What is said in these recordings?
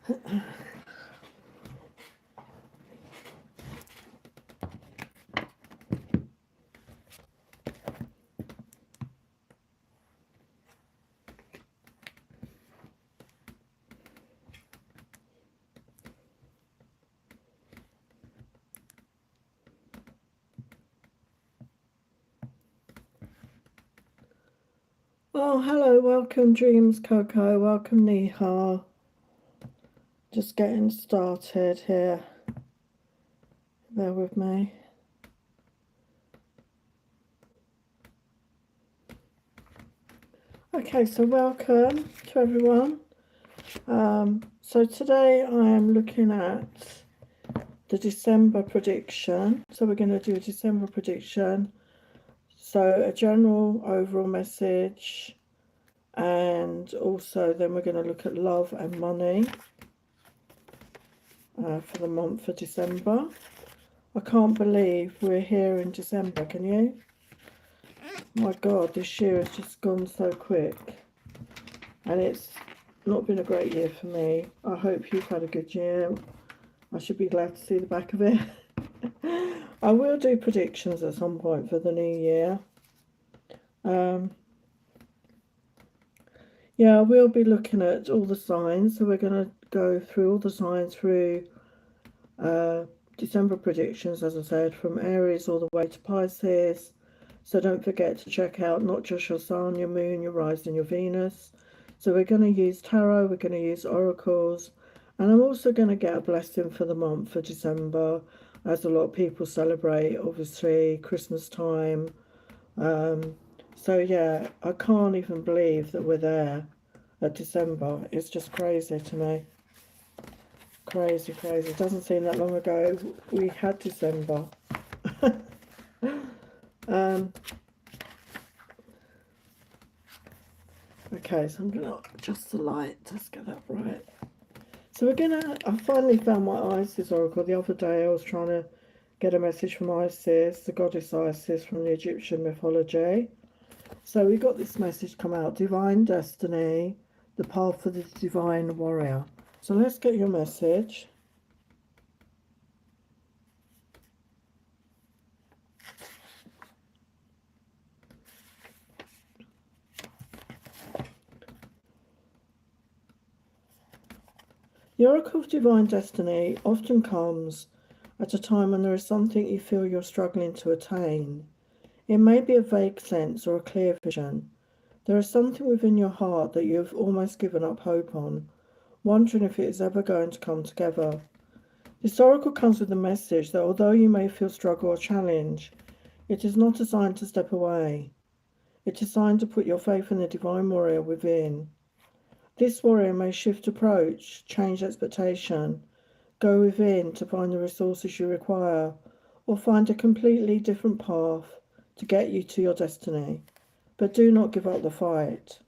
Oh, hello, welcome Dreams Coco, welcome Neha. Just getting started here. Bear with me. Okay, so welcome to everyone. So today I am looking at the December prediction. So we're going to do a December prediction. So a general overall message, and also then we're going to look at love and money for the month of December. I can't believe we're here in December, can you? My God, this year has just gone so quick, and it's not been a great year for me. I hope you've had a good year. I should be glad to see the back of it. I will do predictions at some point for the new year. Yeah, we'll be looking at all the signs. So we're going to go through all the signs through December predictions, as I said, from Aries all the way to Pisces. So don't forget to check out not just your sun, your moon, your rising, your Venus. So we're going to use tarot, we're going to use oracles, and I'm also going to get a blessing for the month for December, as a lot of people celebrate, obviously, Christmas time. So yeah, I can't even believe that we're there at December. It's just crazy to me. Crazy. It doesn't seem that long ago we had December. Okay, so I'm gonna adjust the light. Let's get that right. So I finally found my Isis oracle. The other day I was trying to get a message from Isis, the goddess Isis from the Egyptian mythology. So we got this message come out: Divine Destiny, the path for the Divine Warrior. So let's get your message. The Oracle of Divine Destiny often comes at a time when there is something you feel you're struggling to attain. It may be a vague sense or a clear vision. There is something within your heart that you have almost given up hope on, wondering if it is ever going to come together. This oracle comes with a message that although you may feel struggle or challenge, it is not a sign to step away. It is a sign to put your faith in the divine warrior within. This warrior may shift approach, change expectation, go within to find the resources you require, or find a completely different path to get you to your destiny. But do not give up the fight.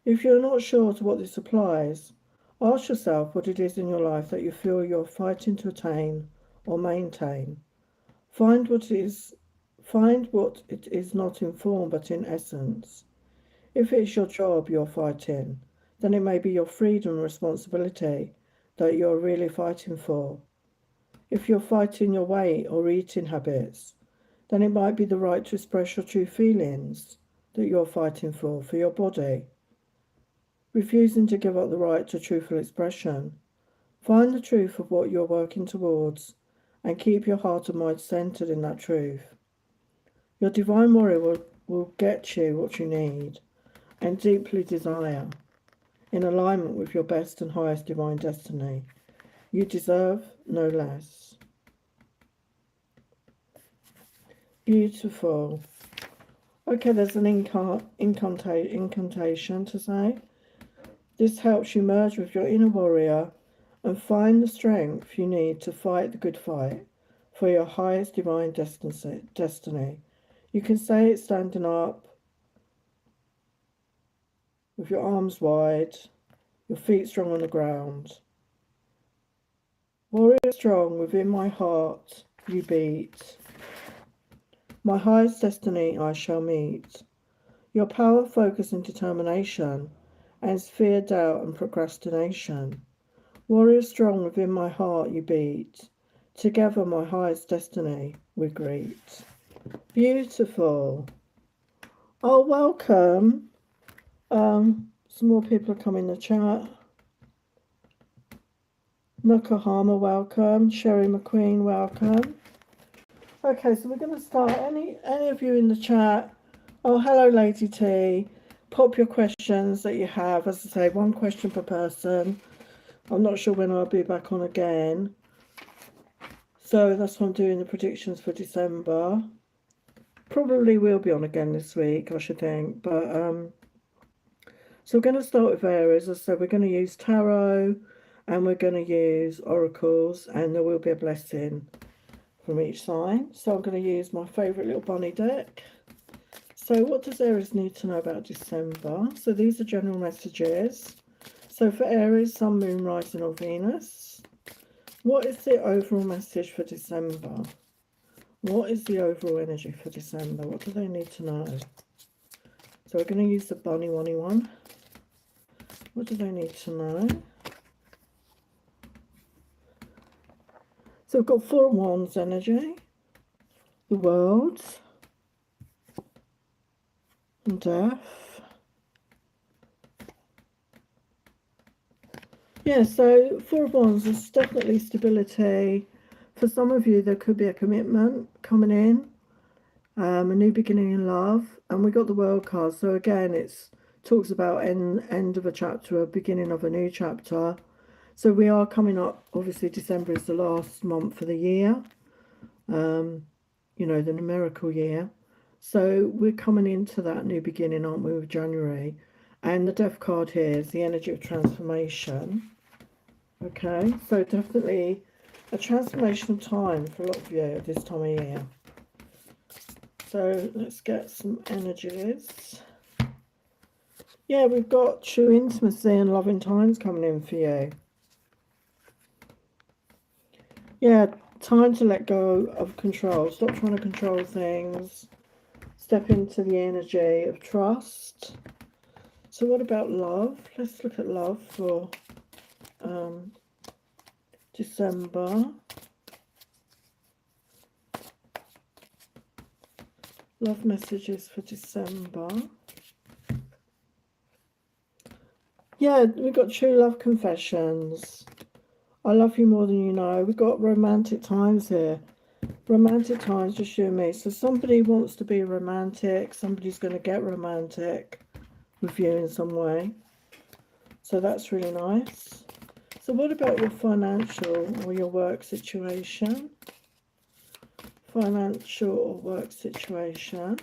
If you're not sure to what this applies, ask yourself what it is in your life that you feel you're fighting to attain or maintain. Find what it is not in form but in essence. If it is your job you're fighting, then it may be your freedom and responsibility that you're really fighting for. If you're fighting your weight or eating habits, then it might be the right to express your true feelings that you're fighting for your body. Refusing to give up the right to truthful expression. Find the truth of what you're working towards and keep your heart and mind centered in that truth. Your divine warrior will get you what you need and deeply desire, in alignment with your best and highest divine destiny. You deserve no less. Beautiful. Okay, there's an incantation to say. This helps you merge with your inner warrior and find the strength you need to fight the good fight for your highest divine destiny. You can say it standing up, with your arms wide, your feet strong on the ground. Warrior strong, within my heart you beat. My highest destiny I shall meet. Your power, focus and determination as fear, doubt, and procrastination. Warrior strong within my heart you beat. Together my highest destiny we greet. Beautiful. Oh, welcome. Some more people are coming in the chat. Nakahama, welcome. Sherry McQueen, welcome. Okay, so we're going to start. Any of you in the chat? Oh, hello, Lady T. Pop your questions that you have. As I say, one question per person. I'm not sure when I'll be back on again. So that's why I'm doing the predictions for December. Probably will be on again this week, I should think. But so we're going to start with Aries. As I said, we're going to use tarot and we're going to use oracles, and there will be a blessing from each sign. So I'm going to use my favourite little bunny deck. So what does Aries need to know about December? So these are general messages. So for Aries, Sun, Moon, Rising or Venus. What is the overall message for December? What is the overall energy for December? What do they need to know? So we're going to use the bunny one. What do they need to know? So we've got Four of Wands energy, the World, and Death. Yeah, so Four of Wands is definitely stability. For some of you, there could be a commitment coming in, a new beginning in love. And we got the World card. So again, it talks about end of a chapter, a beginning of a new chapter. So we are coming up, obviously December is the last month for the year, you know, the numerical year. So we're coming into that new beginning, aren't we, with January. And the Death card here is the energy of transformation. Okay, so definitely a transformational time for a lot of you at this time of year. So let's get some energies. Yeah, we've got true intimacy and loving times coming in for you. Yeah, time to let go of control. Stop trying to control things. Step into the energy of trust. So what about love? Let's look at love for December. Love messages for December. Yeah, we've got true love confessions. I love you more than you know. We've got romantic times here. Romantic times, just you and me. So somebody wants to be romantic. Somebody's going to get romantic with you in some way. So that's really nice. So what about your financial or your work situation? Financial or work situation.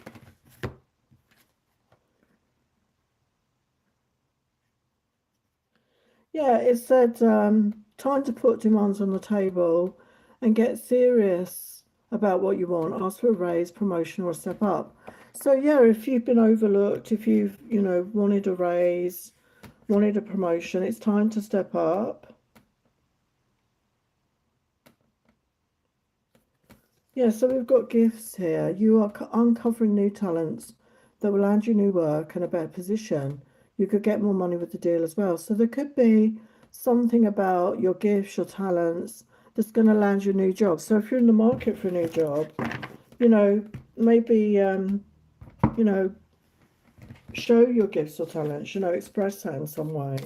Yeah, it said time to put demands on the table and get serious about what you want. Ask for a raise, promotion, or a step up. So yeah, if you've been overlooked, if you've, you know, wanted a raise, wanted a promotion, it's time to step up. Yeah, so we've got gifts here. You are uncovering new talents that will land you new work and a better position. You could get more money with the deal as well. So there could be something about your gifts, your talents, that's going to land you a new job. So if you're in the market for a new job, you know, maybe, you know, show your gifts or talents, you know, express that in some way.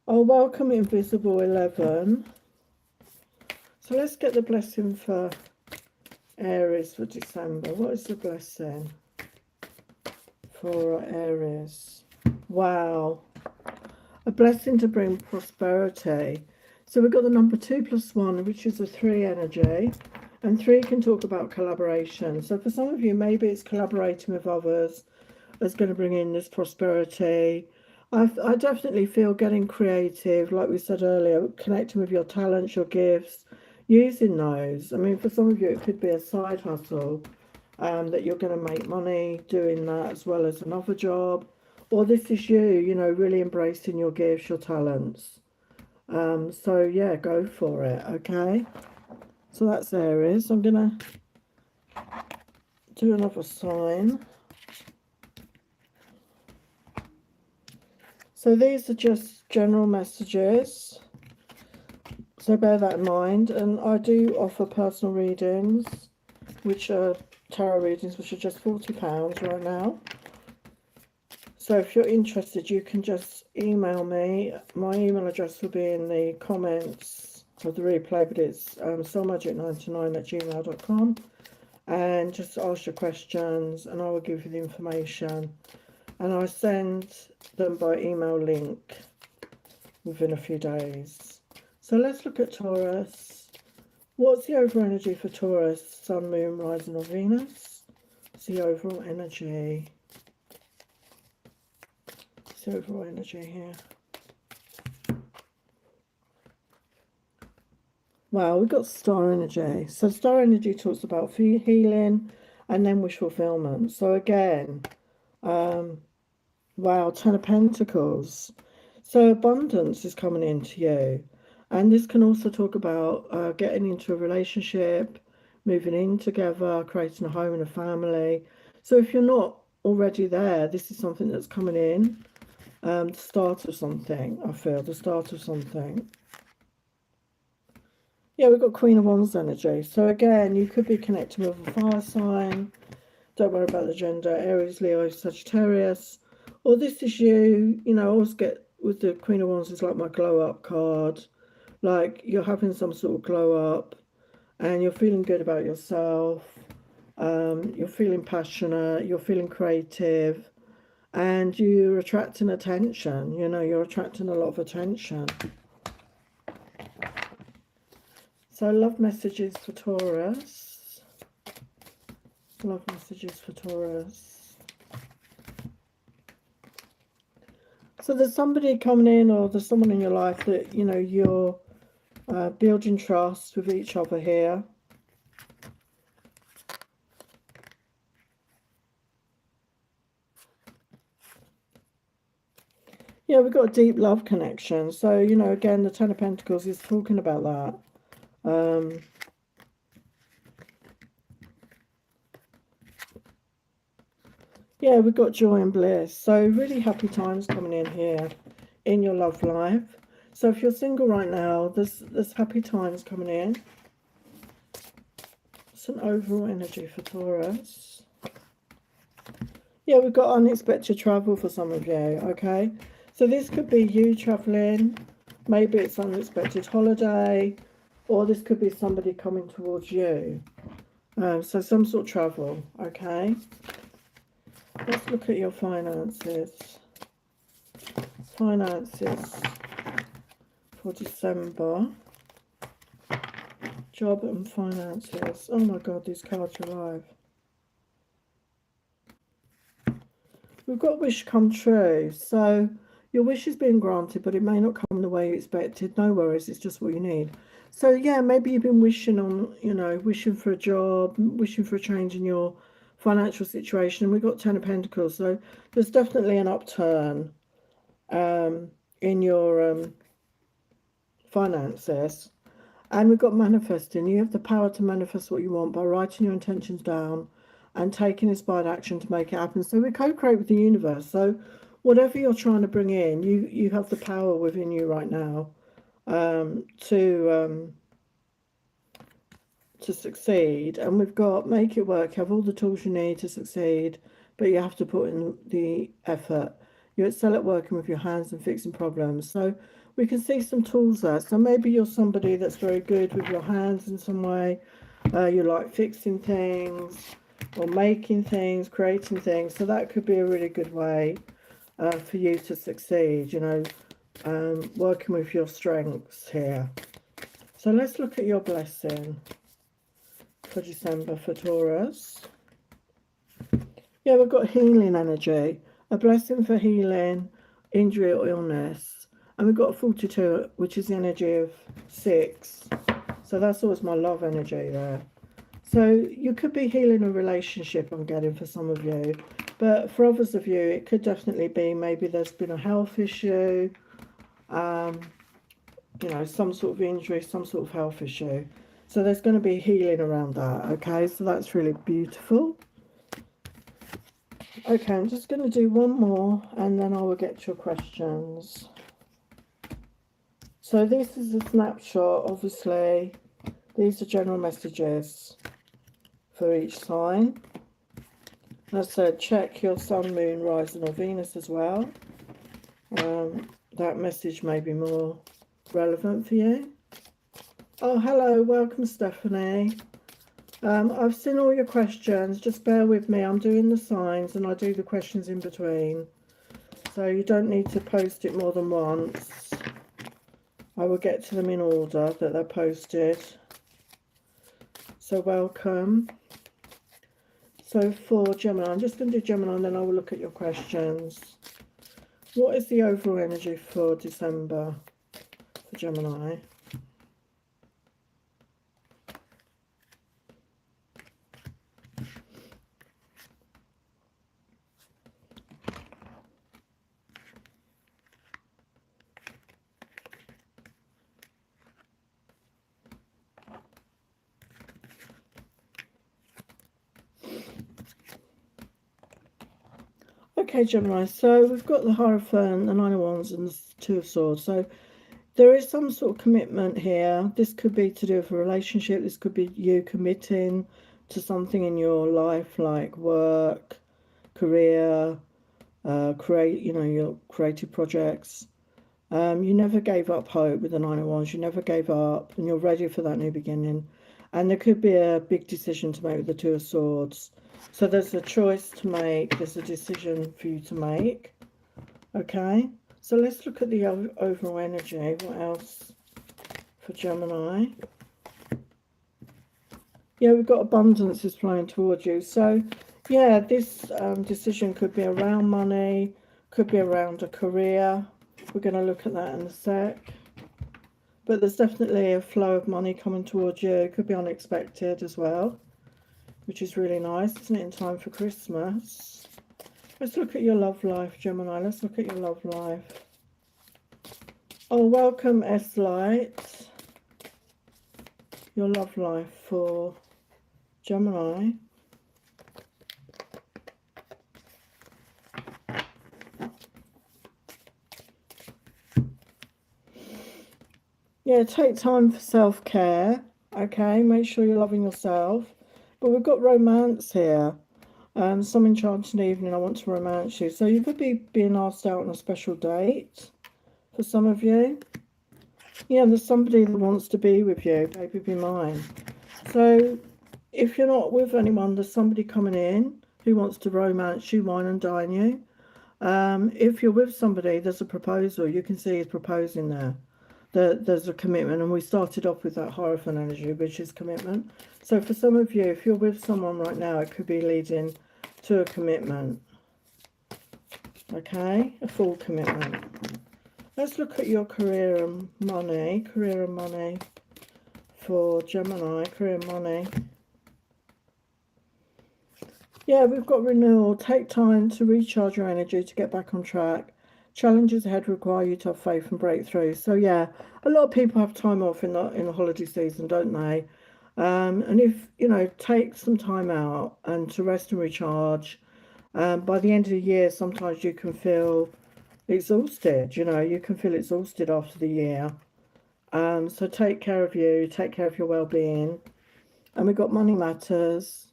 Oh, welcome Invisible 11. So let's get the blessing for Aries for December. What is the blessing for Aries? Wow. A blessing to bring prosperity. So we've got the number 2 + 1, which is a 3 energy. And 3 can talk about collaboration. So for some of you, maybe it's collaborating with others that's going to bring in this prosperity. I definitely feel getting creative, like we said earlier, connecting with your talents, your gifts, using those. I mean, for some of you, it could be a side hustle that you're going to make money doing that as well as another job. Or this is you, you know, really embracing your gifts, your talents. So yeah, go for it, okay? So that's Aries. I'm going to do another sign. So these are just general messages. So bear that in mind. And I do offer personal readings, which are tarot readings, which are just £40 right now. So if you're interested, you can just email me. My email address will be in the comments of the replay, but it's soulmagic99@gmail.com. And just ask your questions and I will give you the information. And I send them by email link within a few days. So let's look at Taurus. What's the overall energy for Taurus? Sun, Moon, Rising or Venus? What's the overall energy? What's the overall energy here? Wow, we've got star energy. So star energy talks about healing and then wish fulfillment. So again, wow, Ten of Pentacles. So abundance is coming into you. And this can also talk about getting into a relationship, moving in together, creating a home and a family. So if you're not already there, this is something that's coming in. The start of something, I feel, the start of something. Yeah, we've got Queen of Wands energy. So again, you could be connecting with a fire sign. Don't worry about the gender. Aries, Leo, Sagittarius. Or this is you. You know, I always get with the Queen of Wands, it's like my glow up card. Like you're having some sort of glow up and you're feeling good about yourself. You're feeling passionate. You're feeling creative. And you're attracting attention. You know, you're attracting a lot of attention. So love messages for Taurus. Love messages for Taurus. So there's somebody coming in, or there's someone in your life that, you know, you're building trust with each other here. Yeah, we've got a deep love connection. So, you know, again, the Ten of Pentacles is talking about that. Yeah, we've got joy and bliss. So really happy times coming in here in your love life. So if you're single right now, there's happy times coming in. It's an overall energy for Taurus. Yeah, we've got unexpected travel for some of you, okay? So this could be you traveling. Maybe it's unexpected holiday. Or this could be somebody coming towards you. So some sort of travel, okay? Let's look at your finances. Finances for December. Job and finances. Oh my God, these cards are alive. We've got wish come true. So your wish is being granted, but it may not come the way you expected. No worries, it's just what you need. So yeah, maybe you've been wishing on, you know, wishing for a job, wishing for a change in your financial situation. And we've got Ten of Pentacles. So there's definitely an upturn in your finances. And we've got manifesting. You have the power to manifest what you want by writing your intentions down and taking inspired action to make it happen. So we co-create with the universe. So whatever you're trying to bring in, you have the power within you right now to succeed. And we've got make it work. You have all the tools you need to succeed, but you have to put in the effort. You excel at working with your hands and fixing problems. So we can see some tools there. So maybe you're somebody that's very good with your hands in some way. You like fixing things or making things, creating things. So that could be a really good way for you to succeed, you know, working with your strengths here. So let's look at your blessing for December for Taurus. Yeah, we've got healing energy, a blessing for healing, injury or illness. And we've got a 42, which is the energy of 6. So that's always my love energy there. So you could be healing a relationship, I'm getting, for some of you. But for others of you, it could definitely be maybe there's been a health issue, you know, some sort of injury, some sort of health issue. So there's going to be healing around that, okay? So that's really beautiful. Okay, I'm just going to do one more and then I will get to your questions. So this is a snapshot, obviously. These are general messages for each sign. As I said, check your sun, moon, rising or Venus as well. That message may be more relevant for you. Oh, hello, welcome Stephanie. I've seen all your questions, just bear with me. I'm doing the signs and I do the questions in between. So you don't need to post it more than once. I will get to them in order that they're posted. So welcome. So for Gemini, I'm just going to do Gemini and then I will look at your questions. What is the overall energy for December for Gemini? Okay, Gemini, so we've got the Hierophant, the Nine of Wands and the Two of Swords. So there is some sort of commitment here. This could be to do with a relationship. This could be you committing to something in your life, like work, career, your creative projects. You never gave up hope with the Nine of Wands. You never gave up, and you're ready for that new beginning. And there could be a big decision to make with the Two of Swords. So there's a choice to make. There's a decision for you to make. Okay. So let's look at the overall energy. What else for Gemini? Yeah, we've got abundance is flowing towards you. So yeah, this decision could be around money, could be around a career. We're going to look at that in a sec. But there's definitely a flow of money coming towards you. It could be unexpected as well, which is really nice, isn't it, in time for Christmas? Let's look at your love life, Gemini. Let's look at your love life. Oh, welcome, S-Light. Your love life for Gemini. Yeah, take time for self-care. Okay, make sure you're loving yourself. But we've got romance here. Some enchanting evening, I want to romance you. So you could be being asked out on a special date for some of you. Yeah, there's somebody that wants to be with you. Baby, be mine. So if you're not with anyone, there's somebody coming in who wants to romance you, wine and dine you. If you're with somebody, there's a proposal. You can see he's proposing there. There's a commitment, and we started off with that Hierophant energy, which is commitment. So for some of you, if you're with someone right now, it could be leading to a commitment. Okay, a full commitment. Let's look at your career and money. Career and money for Gemini. Career and money. Yeah, we've got renewal. Take time to recharge your energy to get back on track. Challenges ahead require you to have faith and breakthrough. So yeah, a lot of people have time off in the holiday season, don't they? And if take some time out and to rest and recharge. By the end of the year, sometimes you can feel exhausted. You can feel exhausted after the year. So take care of you. Take care of your well-being. And we've got money matters.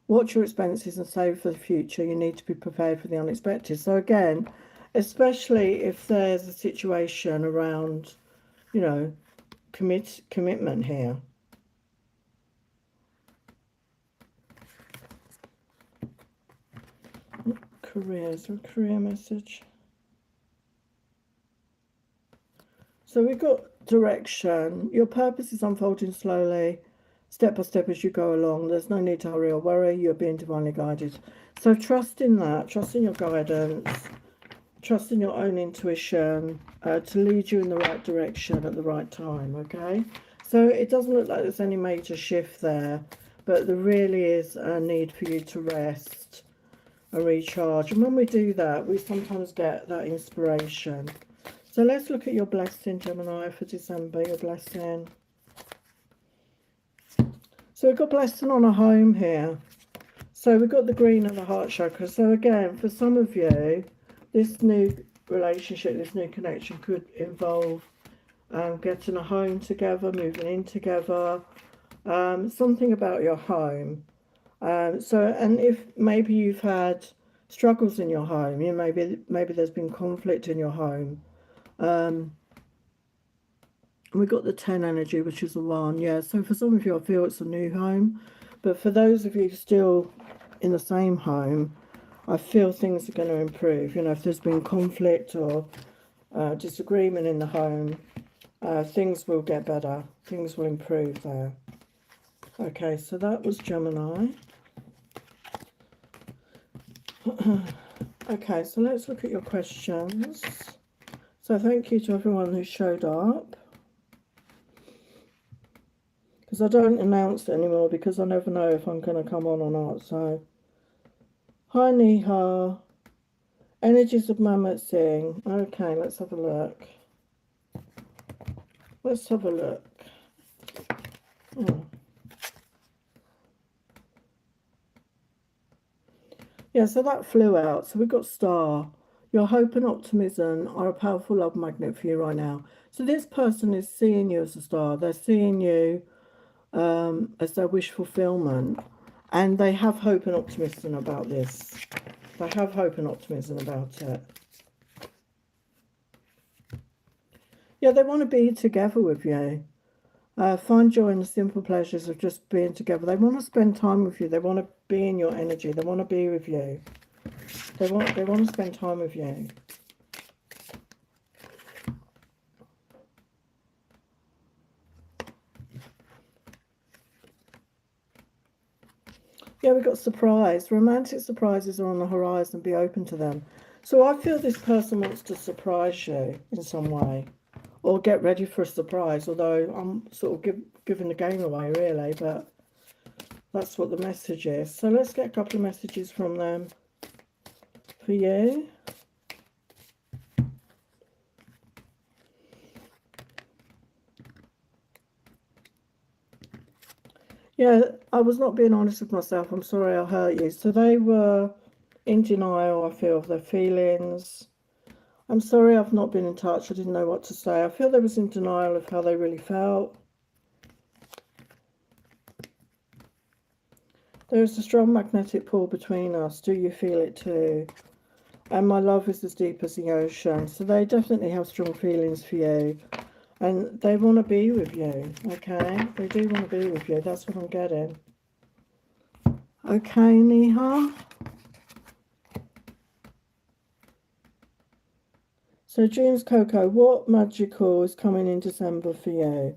Watch your expenses and save for the future. You need to be prepared for the unexpected. So again, especially if there's a situation around, commitment here. Careers, or career message. So we've got direction. Your purpose is unfolding slowly, step by step as you go along. There's no need to hurry or worry. You're being divinely guided. So trust in that. Trust in your guidance. Trust in your own intuition to lead you in the right direction at the right time, okay? So it doesn't look like there's any major shift there, but there really is a need for you to rest and recharge. And when we do that, we sometimes get that inspiration. So let's look at your blessing, Gemini, for December, your blessing. So we've got blessing on a home here. So we've got the green and the heart chakra. So again, for some of you, this new relationship, this new connection could involve getting a home together, moving in together, something about your home. And if maybe you've had struggles in your home, you know, maybe there's been conflict in your home. We got the 10 energy, which is the 1. Yeah, so for some of you, I feel it's a new home. But for those of you still in the same home, I feel things are going to improve. You know, if there's been conflict or disagreement in the home, things will get better. Things will improve there. Okay, so that was Gemini. Okay, so let's look at your questions. So thank you to everyone who showed up. Because I don't announce it anymore because I never know if I'm going to come on or not. So, hi Neha. Energies of Mammoth Singh. Okay, let's have a look. Let's have a look. Oh. Yeah, so that flew out. So we've got Star. Your hope and optimism are a powerful love magnet for you right now. So this person is seeing you as a star. They're seeing you as their wish fulfillment. And they have hope and optimism about this. They have hope and optimism about it. Yeah, they want to be together with you. Find joy in the simple pleasures of just being together. They want to spend time with you. They want to be in your energy. They want to be with you. They want to spend time with you. Yeah, we've got surprise. Romantic surprises are on the horizon. Be open to them. So I feel this person wants to surprise you in some way. Or get ready for a surprise. Although I'm sort of giving the game away, really. But that's what the message is. So let's get a couple of messages from them for you. Yeah, I was not being honest with myself. I'm sorry I hurt you. So they were in denial, I feel, of their feelings. I'm sorry I've not been in touch. I didn't know what to say. I feel they was in denial of how they really felt. There's a strong magnetic pull between us. Do you feel it too? And my love is as deep as the ocean. So they definitely have strong feelings for you. And they want to be with you, okay? They do want to be with you. That's what I'm getting. Okay, Neha. So, Dreams Coco, what magical is coming in December for you?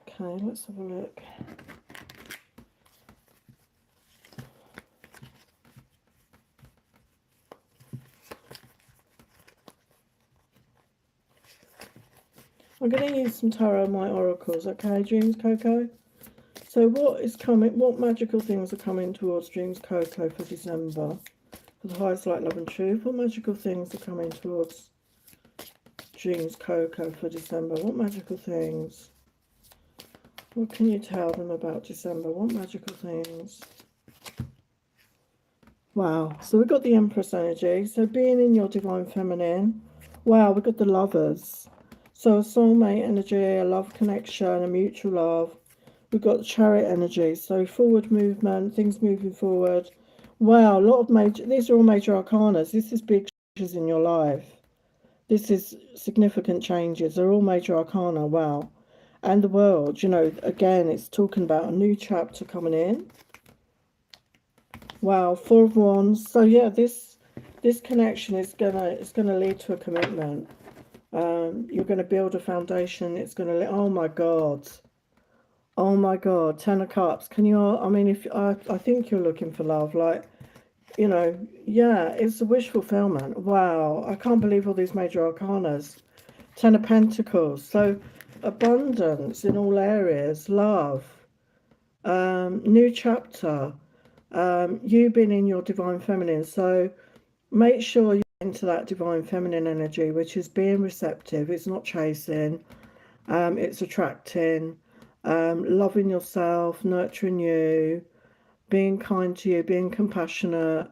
Okay, let's have a look. I'm going to use some Tarot My Oracles, okay, Dreams Coco? So what is coming, what magical things are coming towards Dreams Coco for December? For the highest light, love and truth, what magical things are coming towards Dreams Coco for December? What magical things? What can you tell them about December? What magical things? Wow, so we've got the Empress energy. So being in your divine feminine. Wow, we've got the Lovers. So a soulmate energy, a love connection, a mutual love. We've got the Chariot energy. So forward movement, things moving forward. Wow, a lot of major, these are all major arcanas. This is big changes in your life. This is significant changes. They're all major arcana. Wow. And the World, you know, again, it's talking about a new chapter coming in. Wow, 4 of Wands. So yeah, this connection is gonna lead to a commitment. You're gonna build a foundation. It's gonna. Oh my God. Oh my God. 10 of Cups. Can you? I mean, if I think you're looking for love, like, you know, yeah, it's a wish fulfillment. Wow, I can't believe all these major arcanas. 10 of Pentacles. So abundance in all areas. Love. New chapter. You being in your divine feminine. So make sure you're into that divine feminine energy, which is being receptive. It's not chasing. It's attracting. loving yourself, nurturing you, being kind to you, being compassionate.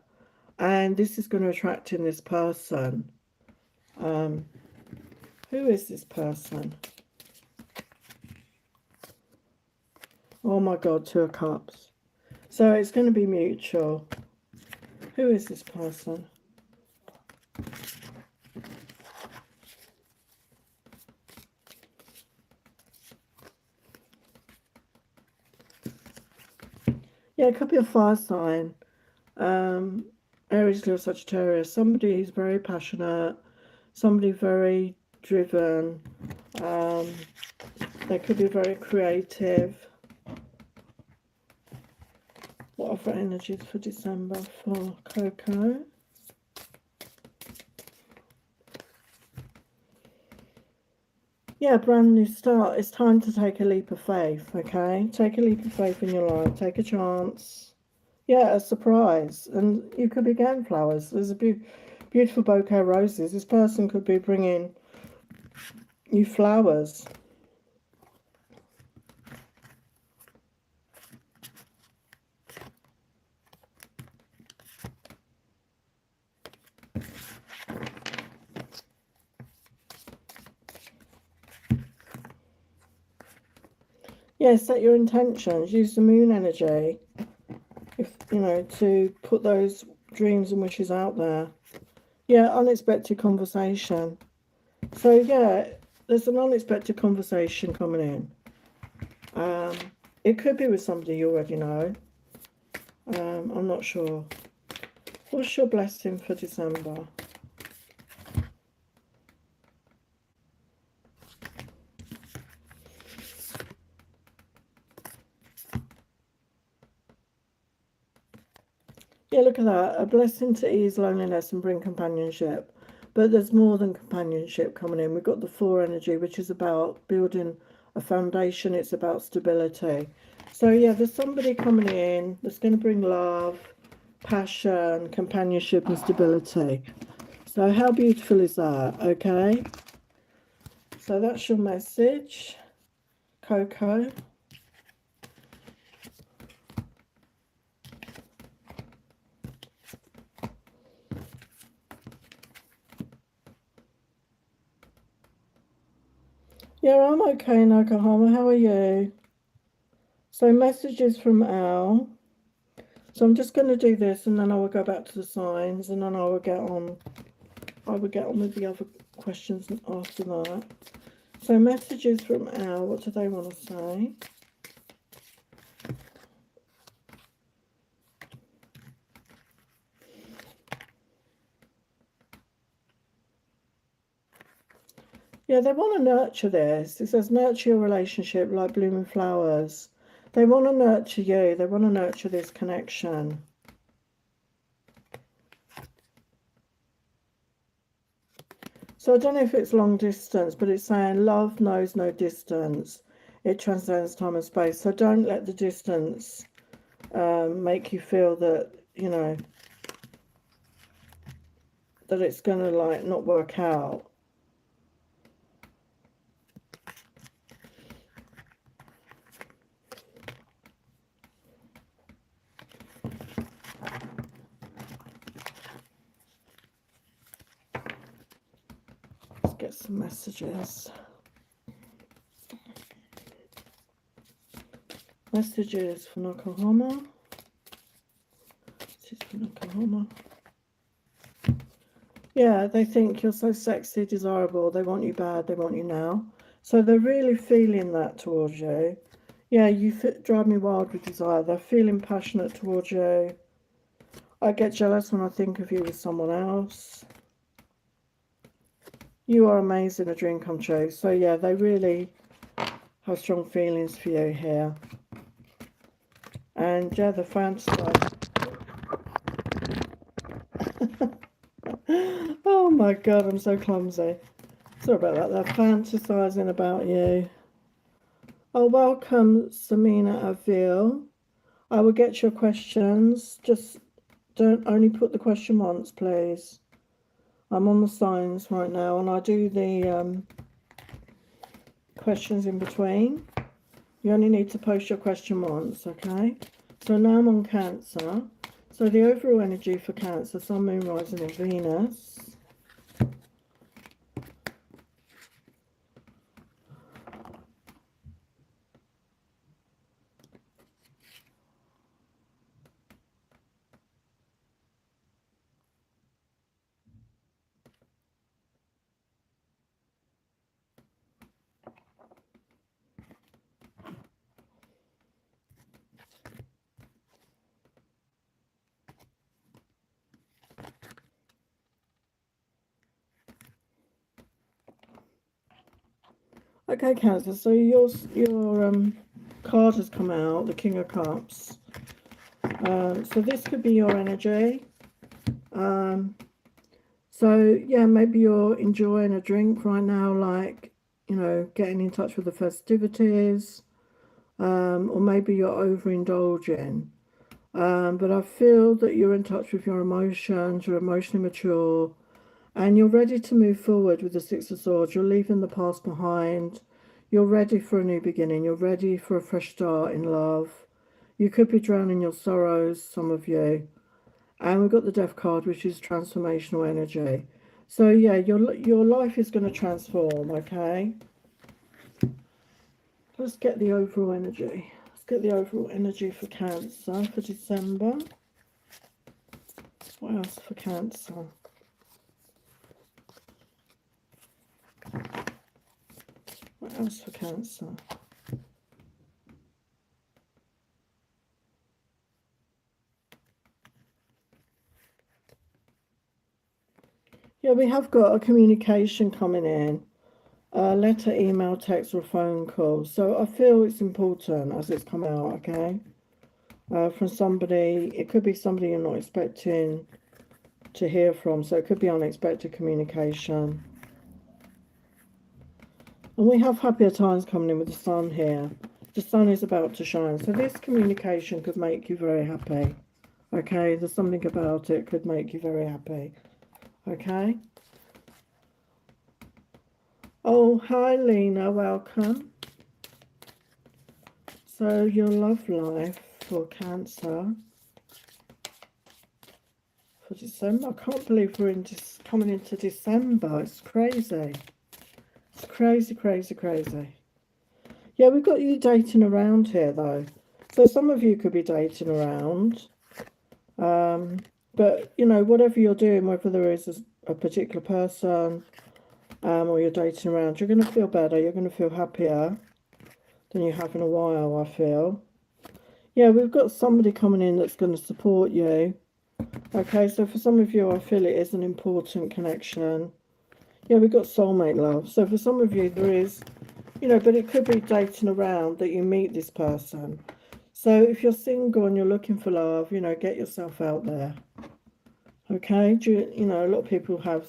And this is going to attract in this person. Who is this person? Oh my God, Two of Cups. So it's going to be mutual. Who is this person? Yeah, it could be a fire sign. Aries, Leo, Sagittarius. Somebody who's very passionate. Somebody very driven. They could be very creative. What other energies for December for Coco? Yeah, brand new start. It's time to take a leap of faith, okay? Take a leap of faith in your life. Take a chance. Yeah, a surprise. And you could be getting flowers. There's a beautiful bouquet of roses. This person could be bringing you flowers. Yeah, set your intentions. Use the moon energy, if you know, to put those dreams and wishes out there. Yeah, unexpected conversation. So yeah, there's an unexpected conversation coming in. It could be with somebody you already know. I'm not sure. What's your blessing for December? Yeah, look at that. A blessing to ease loneliness and bring companionship. But there's more than companionship coming in. We've got the Four energy, which is about building a foundation. It's about stability. So yeah, there's somebody coming in that's going to bring love, passion, companionship and stability. So how beautiful is that? Okay. So that's your message, Coco. Yeah, I'm okay in Oklahoma. How are you? So messages from Al. So I'm just going to do this and then I will go back to the signs and then I will get on with the other questions after that. So messages from Al, what do they want to say? Yeah, they want to nurture this. It says nurture your relationship like blooming flowers. They want to nurture you. They want to nurture this connection. So I don't know if it's long distance, but it's saying love knows no distance. It transcends time and space. So don't let the distance make you feel that, you know, that it's going to like not work out. Let's get some messages. Messages from Oklahoma. This is from Oklahoma. Yeah, they think you're so sexy, desirable. They want you bad. They want you now. So they're really feeling that towards you. Yeah, you drive me wild with desire. They're feeling passionate towards you. I get jealous when I think of you with someone else. You are amazing, a dream come true. So yeah, they really have strong feelings for you here. And yeah, the fantasize. Oh my God, I'm so clumsy. Sorry about that. They're fantasizing about you. Oh, welcome, Samina Avil. I will get your questions. Just don't only put the question once, please. I'm on the signs right now, and I do the questions in between. You only need to post your question once, okay? So now I'm on Cancer. So the overall energy for Cancer, Sun, Moon, Rising or Venus. Okay, Cancer, so your card has come out, the King of Cups. So this could be your energy. So yeah, maybe you're enjoying a drink right now, like, you know, getting in touch with the festivities, or maybe you're overindulging. But I feel that you're in touch with your emotions, you're emotionally mature, and you're ready to move forward with the Six of Swords. You're leaving the past behind. You're ready for a new beginning. You're ready for a fresh start in love. You could be drowning your sorrows, some of you. And we've got the Death card, which is transformational energy. So yeah, your life is going to transform, okay? Let's get the overall energy. Let's get the overall energy for Cancer for December. What else for Cancer? What else for Cancer? Yeah, we have got a communication coming in. A letter, email, text or phone call. So I feel it's important as it's come out, okay? From somebody, it could be somebody you're not expecting to hear from. So it could be unexpected communication. And we have happier times coming in with the Sun here. The Sun is about to shine. So this communication could make you very happy. Okay, there's something about it could make you very happy. Okay. Oh, hi Lena, welcome. So your love life for Cancer for December. I can't believe we're coming into December. It's crazy. It's crazy, crazy, crazy. Yeah, we've got you dating around here though. So some of you could be dating around. But you know, whatever you're doing, whether there is a particular person, or you're dating around, you're going to feel better. You're going to feel happier than you have in a while, I feel. Yeah, we've got somebody coming in that's going to support you. Okay, so for some of you, I feel it is an important connection. Yeah, we've got soulmate love. So for some of you, there is, you know, but it could be dating around that you meet this person. So if you're single and you're looking for love, you know, get yourself out there. Okay, you know, a lot of people have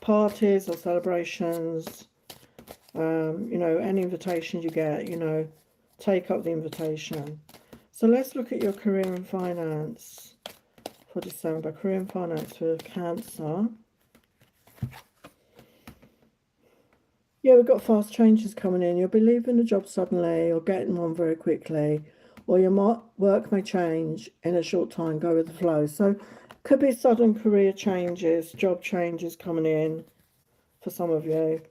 parties or celebrations. You know, any invitation you get, you know, take up the invitation. So let's look at your career and finance for December. Career and finance for Cancer. Yeah, we've got fast changes coming in. You'll be leaving a job suddenly or getting one very quickly, or your work may change in a short time, go with the flow. So could be sudden career changes, job changes coming in for some of you.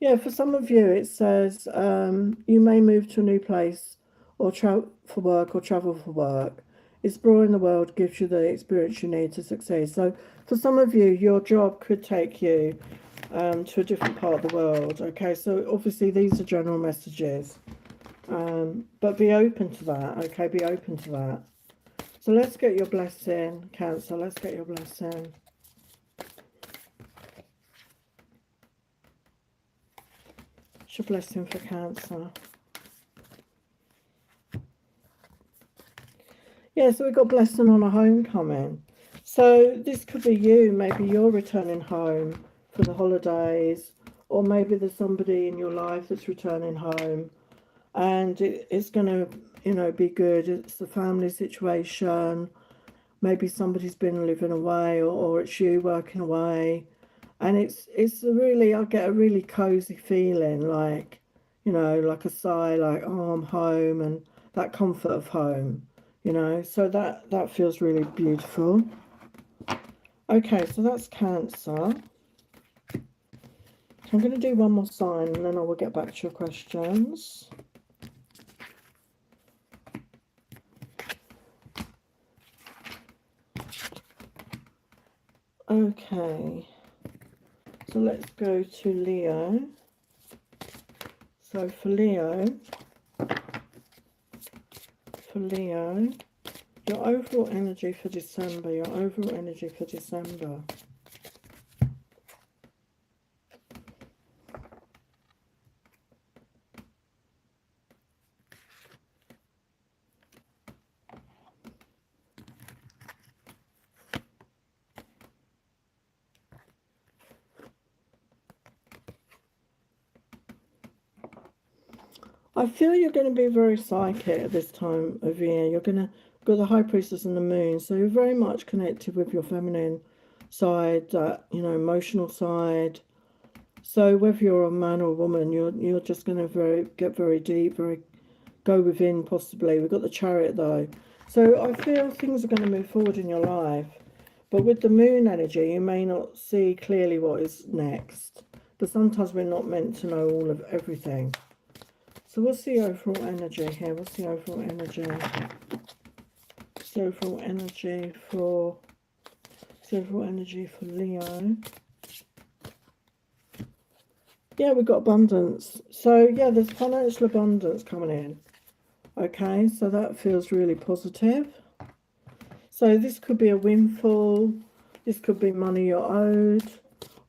Yeah, for some of you, it says you may move to a new place or travel for work or travel for work. Exploring the world gives you the experience you need to succeed. So for some of you, your job could take you to a different part of the world. Okay, so obviously these are general messages, but be open to that. Okay, be open to that. So let's get your blessing, Cancer. Let's get your blessing. What's your blessing for Cancer? Yeah, so we've got blessing on a homecoming. So this could be you. Maybe you're returning home for the holidays, or maybe there's somebody in your life that's returning home, and it's going to, you know, be good. It's the family situation. Maybe somebody's been living away, or it's you working away. And it's a really, I get a really cozy feeling, like, you know, like a sigh, like, oh, I'm home, and that comfort of home, you know. So that feels really beautiful. Okay, so that's Cancer. So I'm going to do one more sign, and then I will get back to your questions. Okay, so let's go to Leo. So for Leo, your overall energy for December, I feel you're going to be very psychic at this time of year. You're going to got the High Priestess and the Moon, so you're very much connected with your feminine side, that, you know, emotional side. So whether you're a man or a woman, you're just going to get very deep, very go within. Possibly, we've got the Chariot though, so I feel things are going to move forward in your life. But with the Moon energy, you may not see clearly what is next. But sometimes we're not meant to know all of everything. So what's the overall energy here? What's the overall energy? What's the overall energy for Leo? Yeah, we've got abundance. So yeah, there's financial abundance coming in. Okay, so that feels really positive. So this could be a windfall, this could be money you're owed,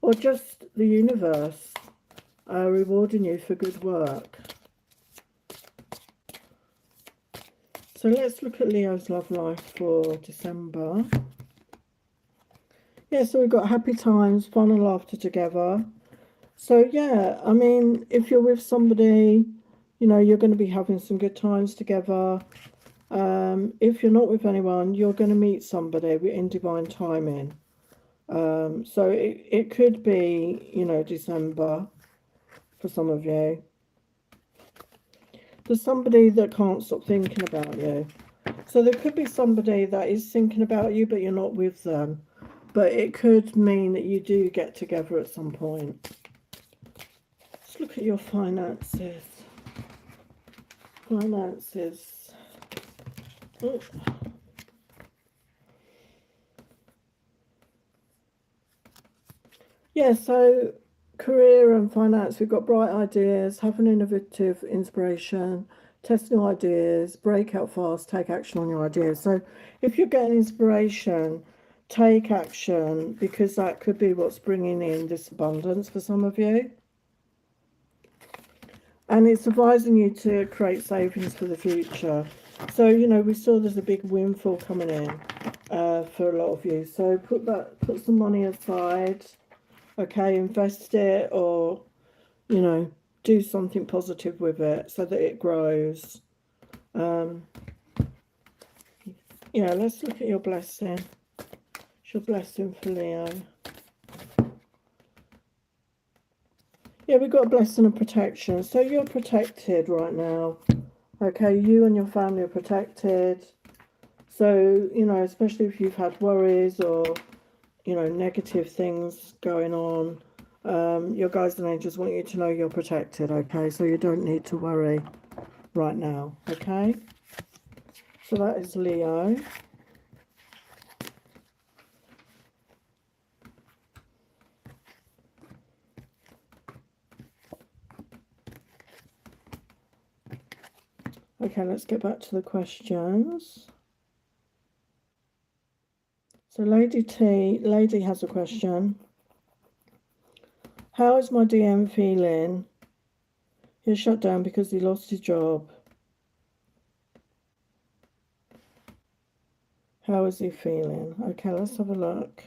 or just the universe rewarding you for good work. So let's look at Leo's love life for December. Yeah, so we've got happy times, fun and laughter together. So yeah, I mean, if you're with somebody, you know, you're going to be having some good times together. If you're not with anyone, you're going to meet somebody in divine timing. So it could be, you know, December for some of you. There's somebody that can't stop thinking about you. So there could be somebody that is thinking about you, but you're not with them. But it could mean that you do get together at some point. Let's look at your finances. Finances. Oh. Yeah, so career and finance, we've got bright ideas, have an innovative inspiration, test new ideas, break out fast, take action on your ideas. So if you're getting inspiration, take action, because that could be what's bringing in this abundance for some of you. And it's advising you to create savings for the future. So, you know, we saw there's a big windfall coming in for a lot of you. So put some money aside. Okay, invest it, or, you know, do something positive with it so that it grows. Yeah, let's look at your blessing. It's your blessing for Leo. Yeah, we've got a blessing of protection. So you're protected right now. Okay, you and your family are protected. So, you know, especially if you've had worries or, you know, negative things going on, your guides and angels want you to know you're protected, okay? So you don't need to worry right now, okay? So that is Leo. Okay, let's get back to the questions. So Lady has a question. How is my DM feeling? He's shut down because he lost his job. How is he feeling? Okay, let's have a look.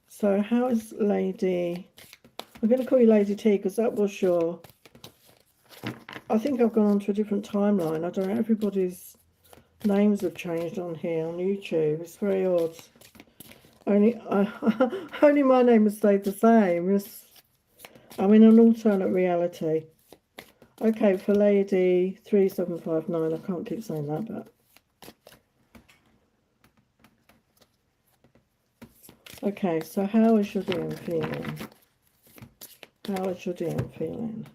So how is Lady? I'm going to call you Lady T because that was your... I think I've gone on to a different timeline. I don't know, everybody's names have changed on here on YouTube. It's very odd. Only only my name has stayed the same. I'm in an alternate reality. Okay, for Lady 3759, I can't keep saying that, but okay, so how is your DM feeling? How is your DM feeling?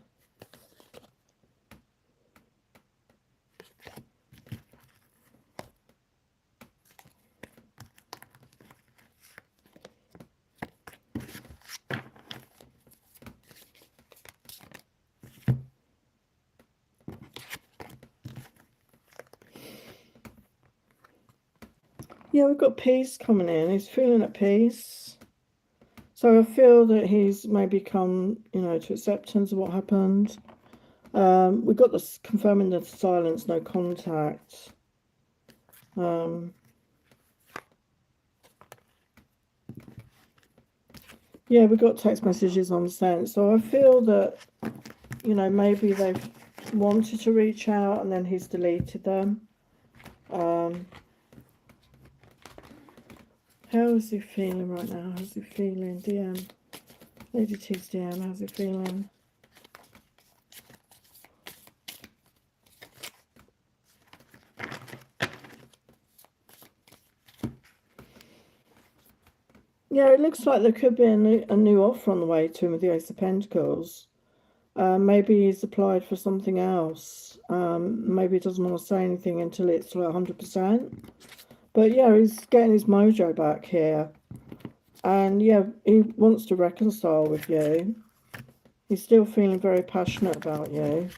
Yeah, we've got peace coming in. He's feeling at peace. So I feel that he's maybe come, to acceptance of what happened. We've got this confirming the silence, no contact. Yeah, we've got text messages on sent. So I feel that, maybe they've wanted to reach out and then he's deleted them. How is he feeling right now? How's he feeling? DM. Lady T's DM, how's he feeling? Yeah, it looks like there could be a new offer on the way to him with the Ace of Pentacles. Maybe he's applied for something else. Maybe he doesn't want to say anything until it's like 100%. But yeah, he's getting his mojo back here. And yeah, he wants to reconcile with you. He's still feeling very passionate about you.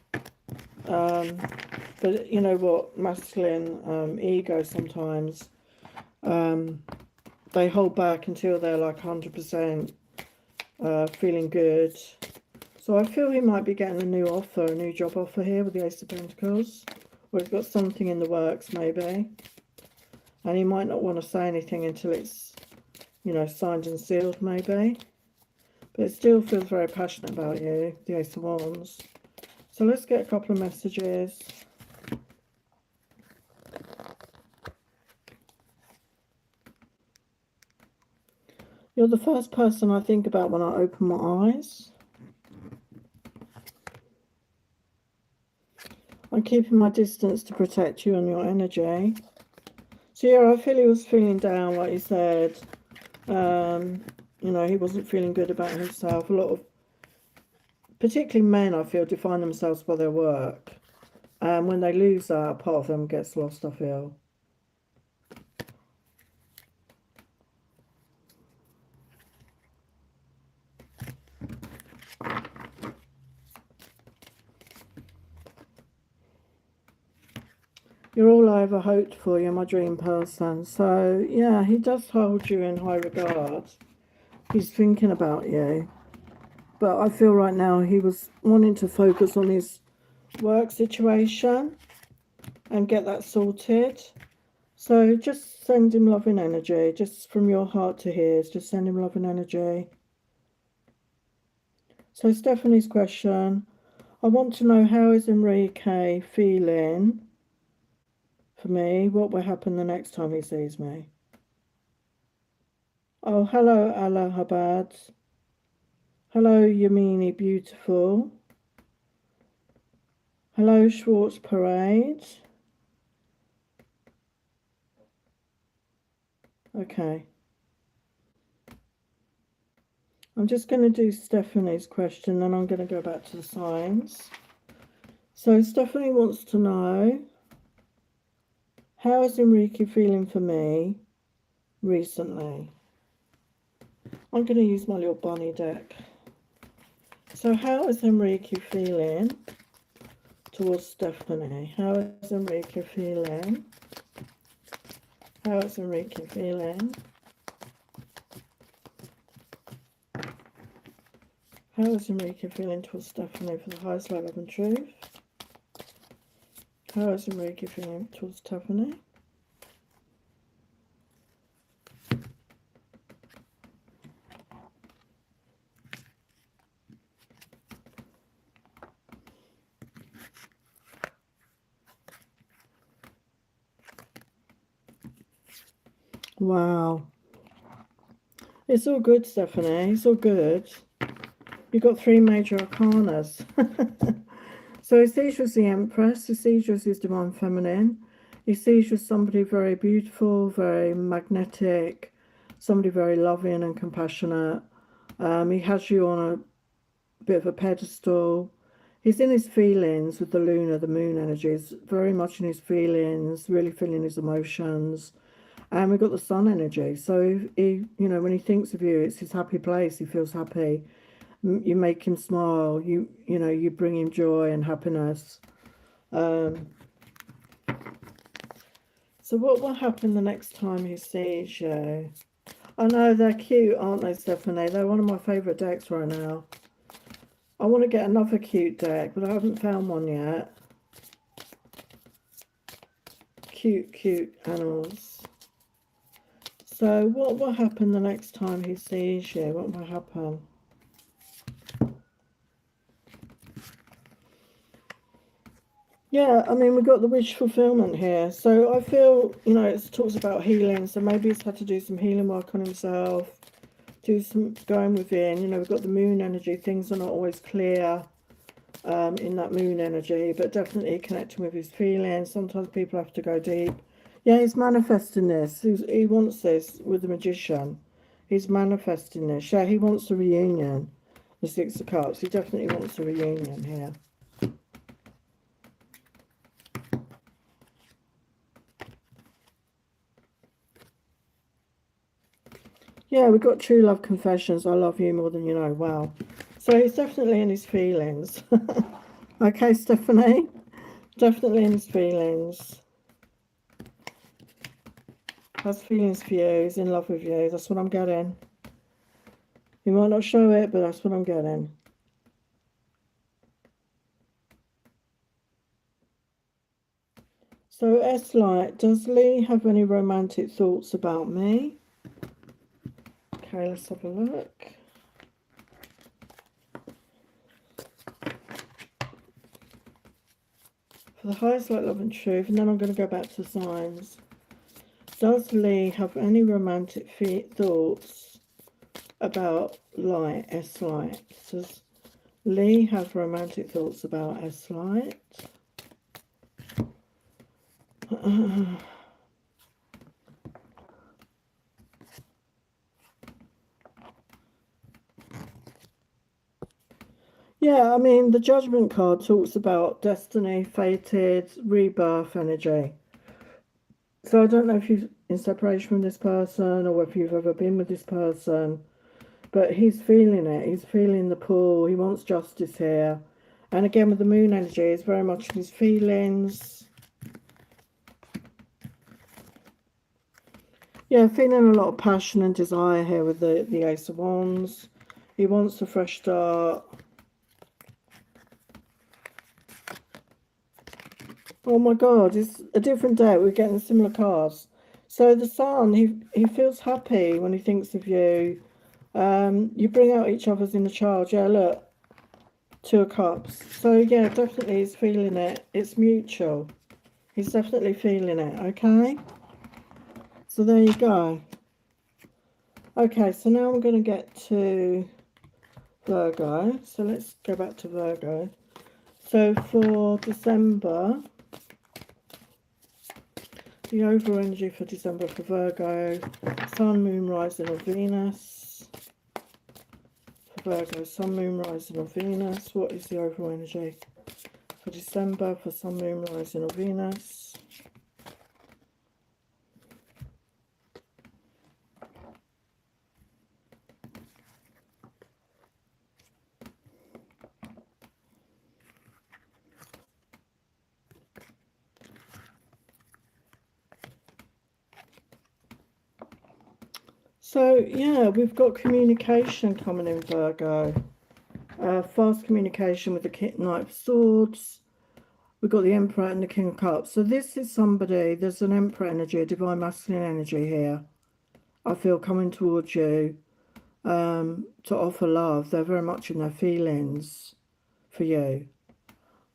But you know what? Masculine ego sometimes, they hold back until they're like 100% feeling good. So I feel he might be getting a new offer, a new job offer here with the Ace of Pentacles. Or he's got something in the works maybe. And he might not want to say anything until it's, signed and sealed maybe. But it still feels very passionate about you, the Ace of Wands. So let's get a couple of messages. You're the first person I think about when I open my eyes. I'm keeping my distance to protect you and your energy. So yeah, I feel he was feeling down, like you said. He wasn't feeling good about himself. A lot of, particularly men, I feel, define themselves by their work. And when they lose that, part of them gets lost, I feel. You're all I ever hoped for. You're my dream person. So, yeah, he does hold you in high regard. He's thinking about you. But I feel right now he was wanting to focus on his work situation and get that sorted. So just send him loving energy. Just from your heart to his. Just send him loving energy. So Stephanie's question. I want to know, how is Enrique feeling for me? What will happen the next time he sees me? Oh, hello, Allahabad. Hello, Yamini Beautiful. Hello, Schwartz Parade. Okay. I'm just going to do Stephanie's question, then I'm going to go back to the signs. So Stephanie wants to know, how is Enrique feeling for me recently? I'm going to use my little bunny deck. So how is Enrique feeling towards Stephanie? How is Enrique feeling? How is Enrique feeling? How is Enrique feeling towards Stephanie for the highest love and truth? How is Enrique feeling towards Stephanie? Wow. It's all good, Stephanie. It's all good. You've got 3 major arcanas. So he sees you as the Empress. He sees you as his divine feminine. He sees you as somebody very beautiful, very magnetic, somebody very loving and compassionate. He has you on a bit of a pedestal. He's in his feelings with the lunar, the moon energies, very much in his feelings, really feeling his emotions. And we've got the sun energy. So he, you know, when he thinks of you, it's his happy place. He feels happy. You make him smile. You know, you bring him joy and happiness. So what will happen the next time he sees you? I know they're cute, aren't they, Stephanie? They're one of my favourite decks right now. I want to get another cute deck, but I haven't found one yet. Cute animals. So what will happen the next time he sees you? What will happen? Yeah, I mean, we've got the wish fulfillment here. So I feel, you know, it talks about healing. So maybe he's had to do some healing work on himself, do some going within. You know, we've got the moon energy. Things are not always clear in that moon energy, but definitely connecting with his feelings. Sometimes people have to go deep. Yeah, he's manifesting this. He wants this with the Magician. He's manifesting this. Yeah, he wants a reunion. The Six of Cups. He definitely wants a reunion here. Yeah, we've got true love confessions. I love you more than you know. Wow. So he's definitely in his feelings. Okay, Stephanie. Definitely in his feelings. Has feelings for you. He's in love with you. That's what I'm getting. He might not show it, but that's what I'm getting. So S-Light, does Lee have any romantic thoughts about me? Okay, let's have a look. For the highest light, love and truth, and then I'm going to go back to signs. Does Lee have any romantic thoughts about light, S-Light? Does Lee have romantic thoughts about S-Light? Yeah, I mean, the Judgment card talks about destiny, fated, rebirth energy. So I don't know if you're in separation from this person or if you've ever been with this person, but he's feeling it. He's feeling the pull. He wants justice here. And again, with the moon energy, it's very much his feelings. Yeah, feeling a lot of passion and desire here with the Ace of Wands. He wants a fresh start. Oh my God, it's a different day. We're getting similar cards. So the Sun, he feels happy when he thinks of you. You bring out each other's inner child. Yeah, look, 2 of Cups. So yeah, definitely he's feeling it. It's mutual. He's definitely feeling it, okay? So there you go. Okay, so now I'm going to get to Virgo. So let's go back to Virgo. So for December, the overall energy for December for Virgo, Sun, Moon, Rising or Venus. For Virgo, Sun, Moon, Rising or Venus. What is the overall energy for December for Sun, Moon, Rising or Venus? So, yeah, we've got communication coming in, Virgo. Fast communication with the Knight of Swords. We've got the Emperor and the King of Cups. So this is somebody, there's an Emperor energy, a divine masculine energy here. I feel coming towards you to offer love. They're very much in their feelings for you.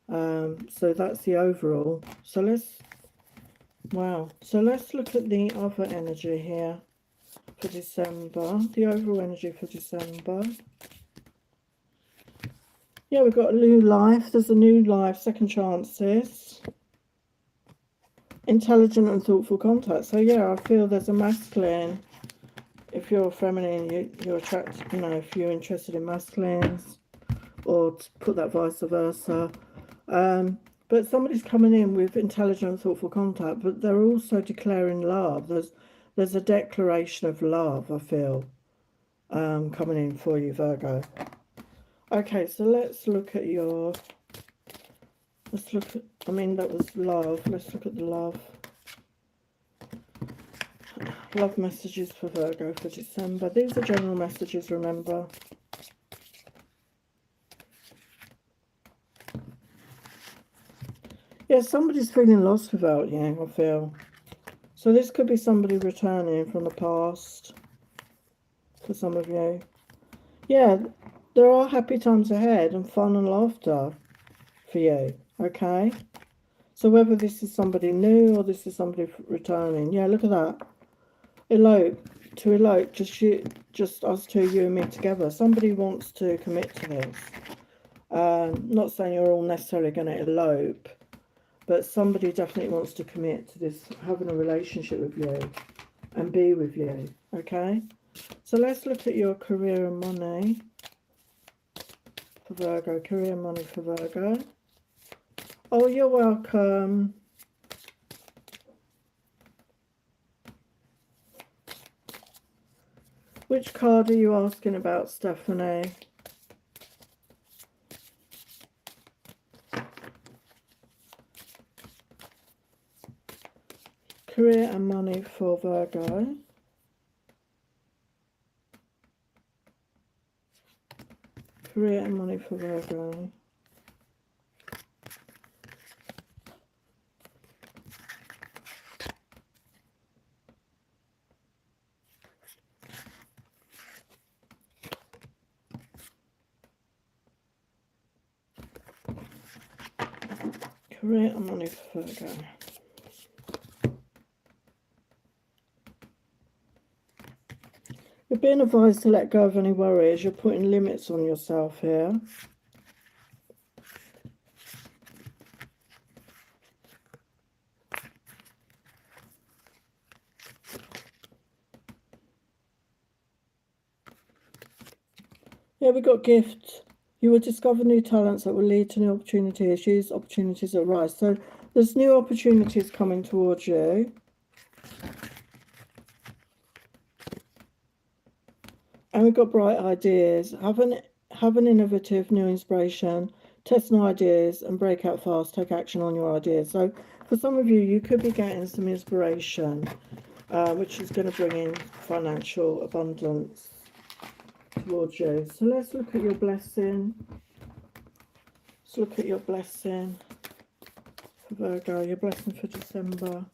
So that's the overall. So let's Wow. So let's look at the other energy here for December. The overall energy for December. Yeah, we've got a new life. There's a new life, second chances. Intelligent and thoughtful contact. So yeah, I feel there's a masculine. If you're feminine, you're attracted, you know, if you're interested in masculines, or to put that vice versa. But somebody's coming in with intelligent and thoughtful contact, but they're also declaring love. There's a declaration of love, I feel, coming in for you, Virgo. Okay, so let's look at your, let's look at, I mean, that was love. Let's look at the love. Love messages for Virgo for December. These are general messages, remember. Yeah, somebody's feeling lost without you, I feel. So this could be somebody returning from the past for some of you. Yeah, there are happy times ahead and fun and laughter for you, okay? So whether this is somebody new or this is somebody returning. Yeah, look at that. Elope. To elope, just us two, you and me together. Somebody wants to commit to this. Not saying you're all necessarily going to elope, but somebody definitely wants to commit to this, having a relationship with you and be with you, okay? So let's look at your career and money for Virgo. Career and money for Virgo. Oh, you're welcome. Which card are you asking about, Stephanie? Career and money for Virgo. Career and money for Virgo. Career and money for Virgo. You're being advised to let go of any worries. You're putting limits on yourself here. Yeah, we got gift. You will discover new talents that will lead to new opportunities. Use opportunities that rise. So there's new opportunities coming towards you. And we've got bright ideas. Have an innovative new inspiration. Test new ideas and break out fast. Take action on your ideas. So for some of you, you could be getting some inspiration, which is going to bring in financial abundance towards you. So let's look at your blessing. Let's look at your blessing for Virgo, your blessing for December.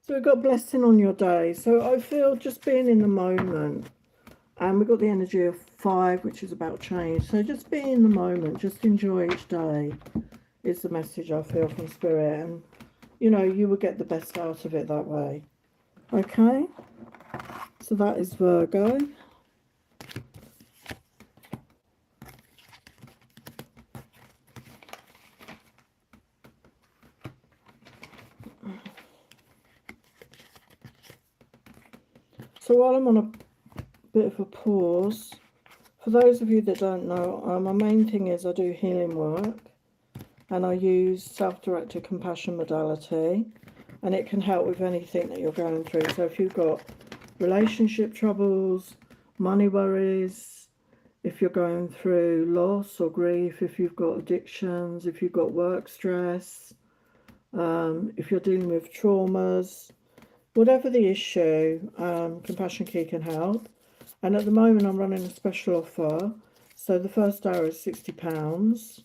So we've got blessing on your day. So I feel just being in the moment. And we've got the energy of 5, which is about change. So just be in the moment, just enjoy each day is the message I feel from Spirit. And, you know, you will get the best out of it that way. Okay? So that is Virgo. So while I'm on a bit of a pause, for those of you that don't know, my main thing is I do healing work and I use self-directed compassion modality, and it can help with anything that you're going through. So if you've got relationship troubles, money worries, if you're going through loss or grief, if you've got addictions, if you've got work stress, if you're dealing with traumas, whatever the issue, Compassion Key can help. And at the moment I'm running a special offer. So the first hour is £60.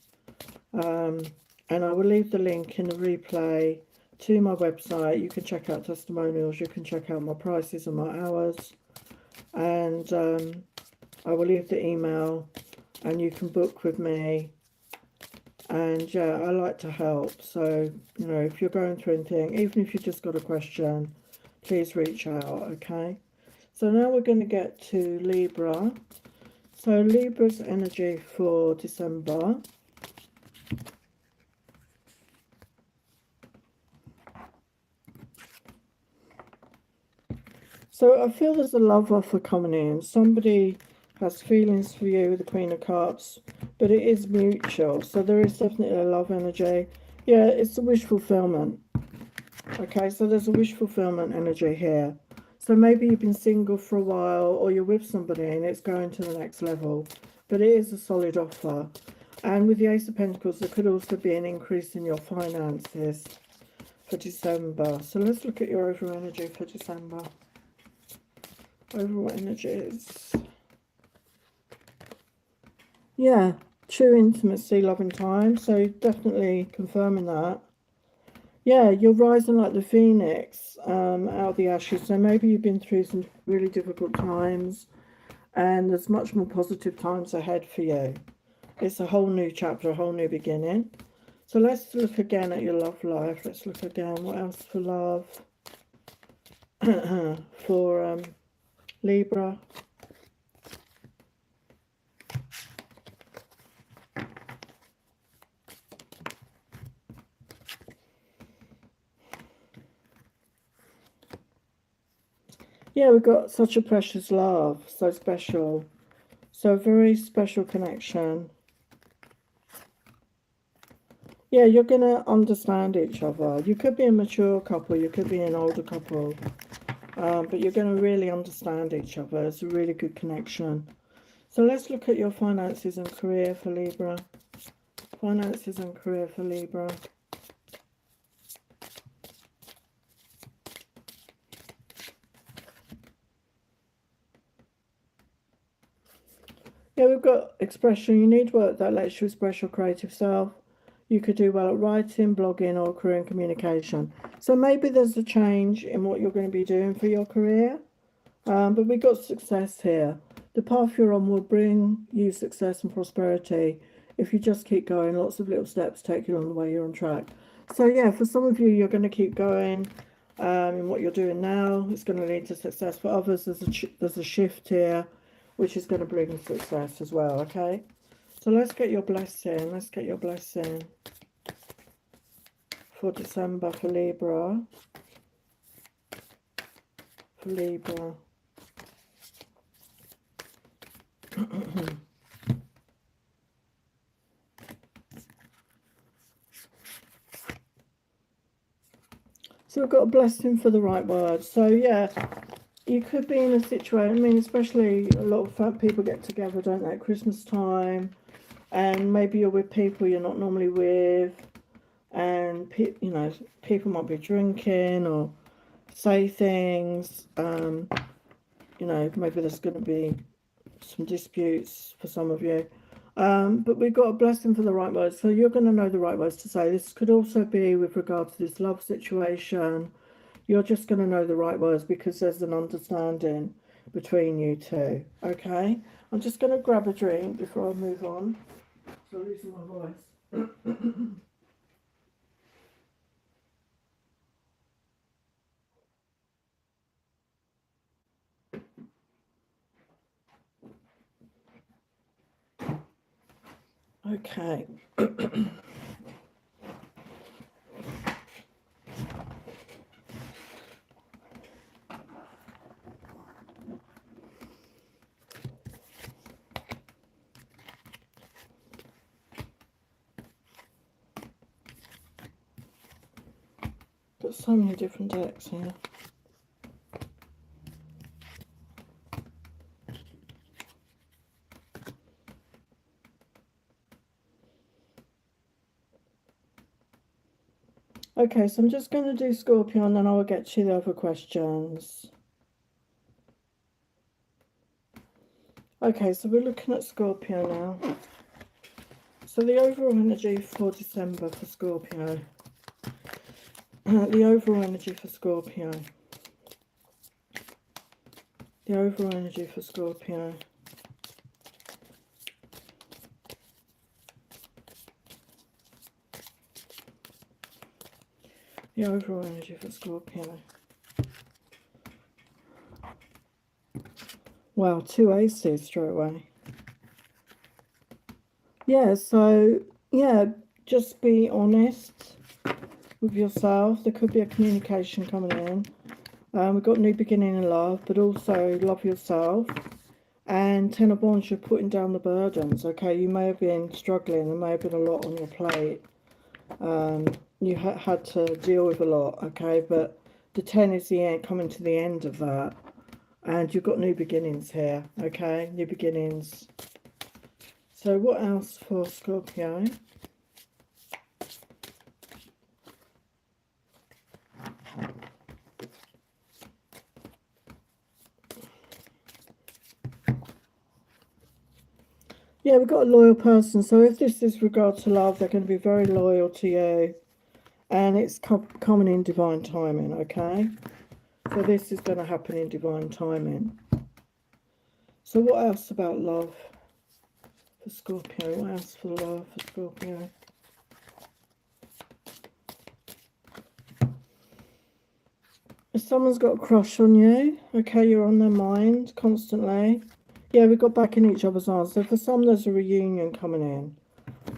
And I will leave the link in the replay to my website. You can check out testimonials, you can check out my prices and my hours. And I will leave the email and you can book with me And yeah, I like to help. So, you know, if you're going through anything, even if you just got a question, please reach out, okay? So now we're going to get to Libra. So Libra's energy for December. So I feel there's a love offer coming in. Somebody has feelings for you with the Queen of Cups, but it is mutual. So there is definitely a love energy. Yeah, it's a wish fulfillment. Okay, so there's a wish fulfillment energy here. So maybe you've been single for a while, or you're with somebody and it's going to the next level. But it is a solid offer. And with the Ace of Pentacles, there could also be an increase in your finances for December. So let's look at your overall energy for December. Overall energies. Yeah, true intimacy, love and time. So definitely confirming that. Yeah, you're rising like the phoenix out of the ashes. So maybe you've been through some really difficult times and there's much more positive times ahead for you. It's a whole new chapter, a whole new beginning. So let's look again at your love life. Let's look again. What else for love? For Libra. Yeah, we've got such a precious love, so special. So a very special connection. Yeah, you're going to understand each other. You could be a mature couple, you could be an older couple, but you're going to really understand each other. It's a really good connection. So let's look at your finances and career for Libra. Finances and career for Libra. Yeah, we've got expression. You need work that lets you express your creative self. You could do well at writing, blogging, or career and communication. So maybe there's a change in what you're going to be doing for your career. But we got success here. The path you're on will bring you success and prosperity if you just keep going. Lots of little steps take you along the way. You're on track. So yeah, for some of you, you're going to keep going in what you're doing now. It's going to lead to success. For others, there's a shift here, which is going to bring success as well. Okay, so let's get your blessing. Let's get your blessing for December for Libra. For Libra. So we've got a blessing for the right word. So yeah, you could be in a situation, I mean, especially a lot of people get together, don't they, at Christmas time, and maybe you're with people you're not normally with, and you know, people might be drinking or say things, you know, maybe there's going to be some disputes for some of you. But we've got a blessing for the right words. So you're going to know the right words to say. This could also be with regard to this love situation. You're just going to know the right words because there's an understanding between you two. Okay? I'm just going to grab a drink before I move on. So I'm losing my voice. Okay. Got so many different decks here. Okay, so I'm just going to do Scorpio and then I will get to the other questions. Okay, so we're looking at Scorpio now. So the overall energy for December for Scorpio. The overall energy for Scorpio. The overall energy for Scorpio. The overall energy for Scorpio. Wow, 2 aces straight away. Yeah, so, yeah, just be honest with yourself. There could be a communication coming in. We've got new beginning in love, but also love yourself. And Ten of Wands, you're putting down the burdens, okay? You may have been struggling. There may have been a lot on your plate. You had to deal with a lot, okay? But the 10 is the end, coming to the end of that. And you've got new beginnings here, okay? New beginnings. So what else for Scorpio? Yeah, we've got a loyal person. So if this is regard to love, they're going to be very loyal to you. And it's coming in divine timing, okay? So this is going to happen in divine timing. So what else about love for Scorpio? What else for love for Scorpio? If someone's got a crush on you, okay, you're on their mind constantly. Yeah, we've got back in each other's arms. So for some, there's a reunion coming in.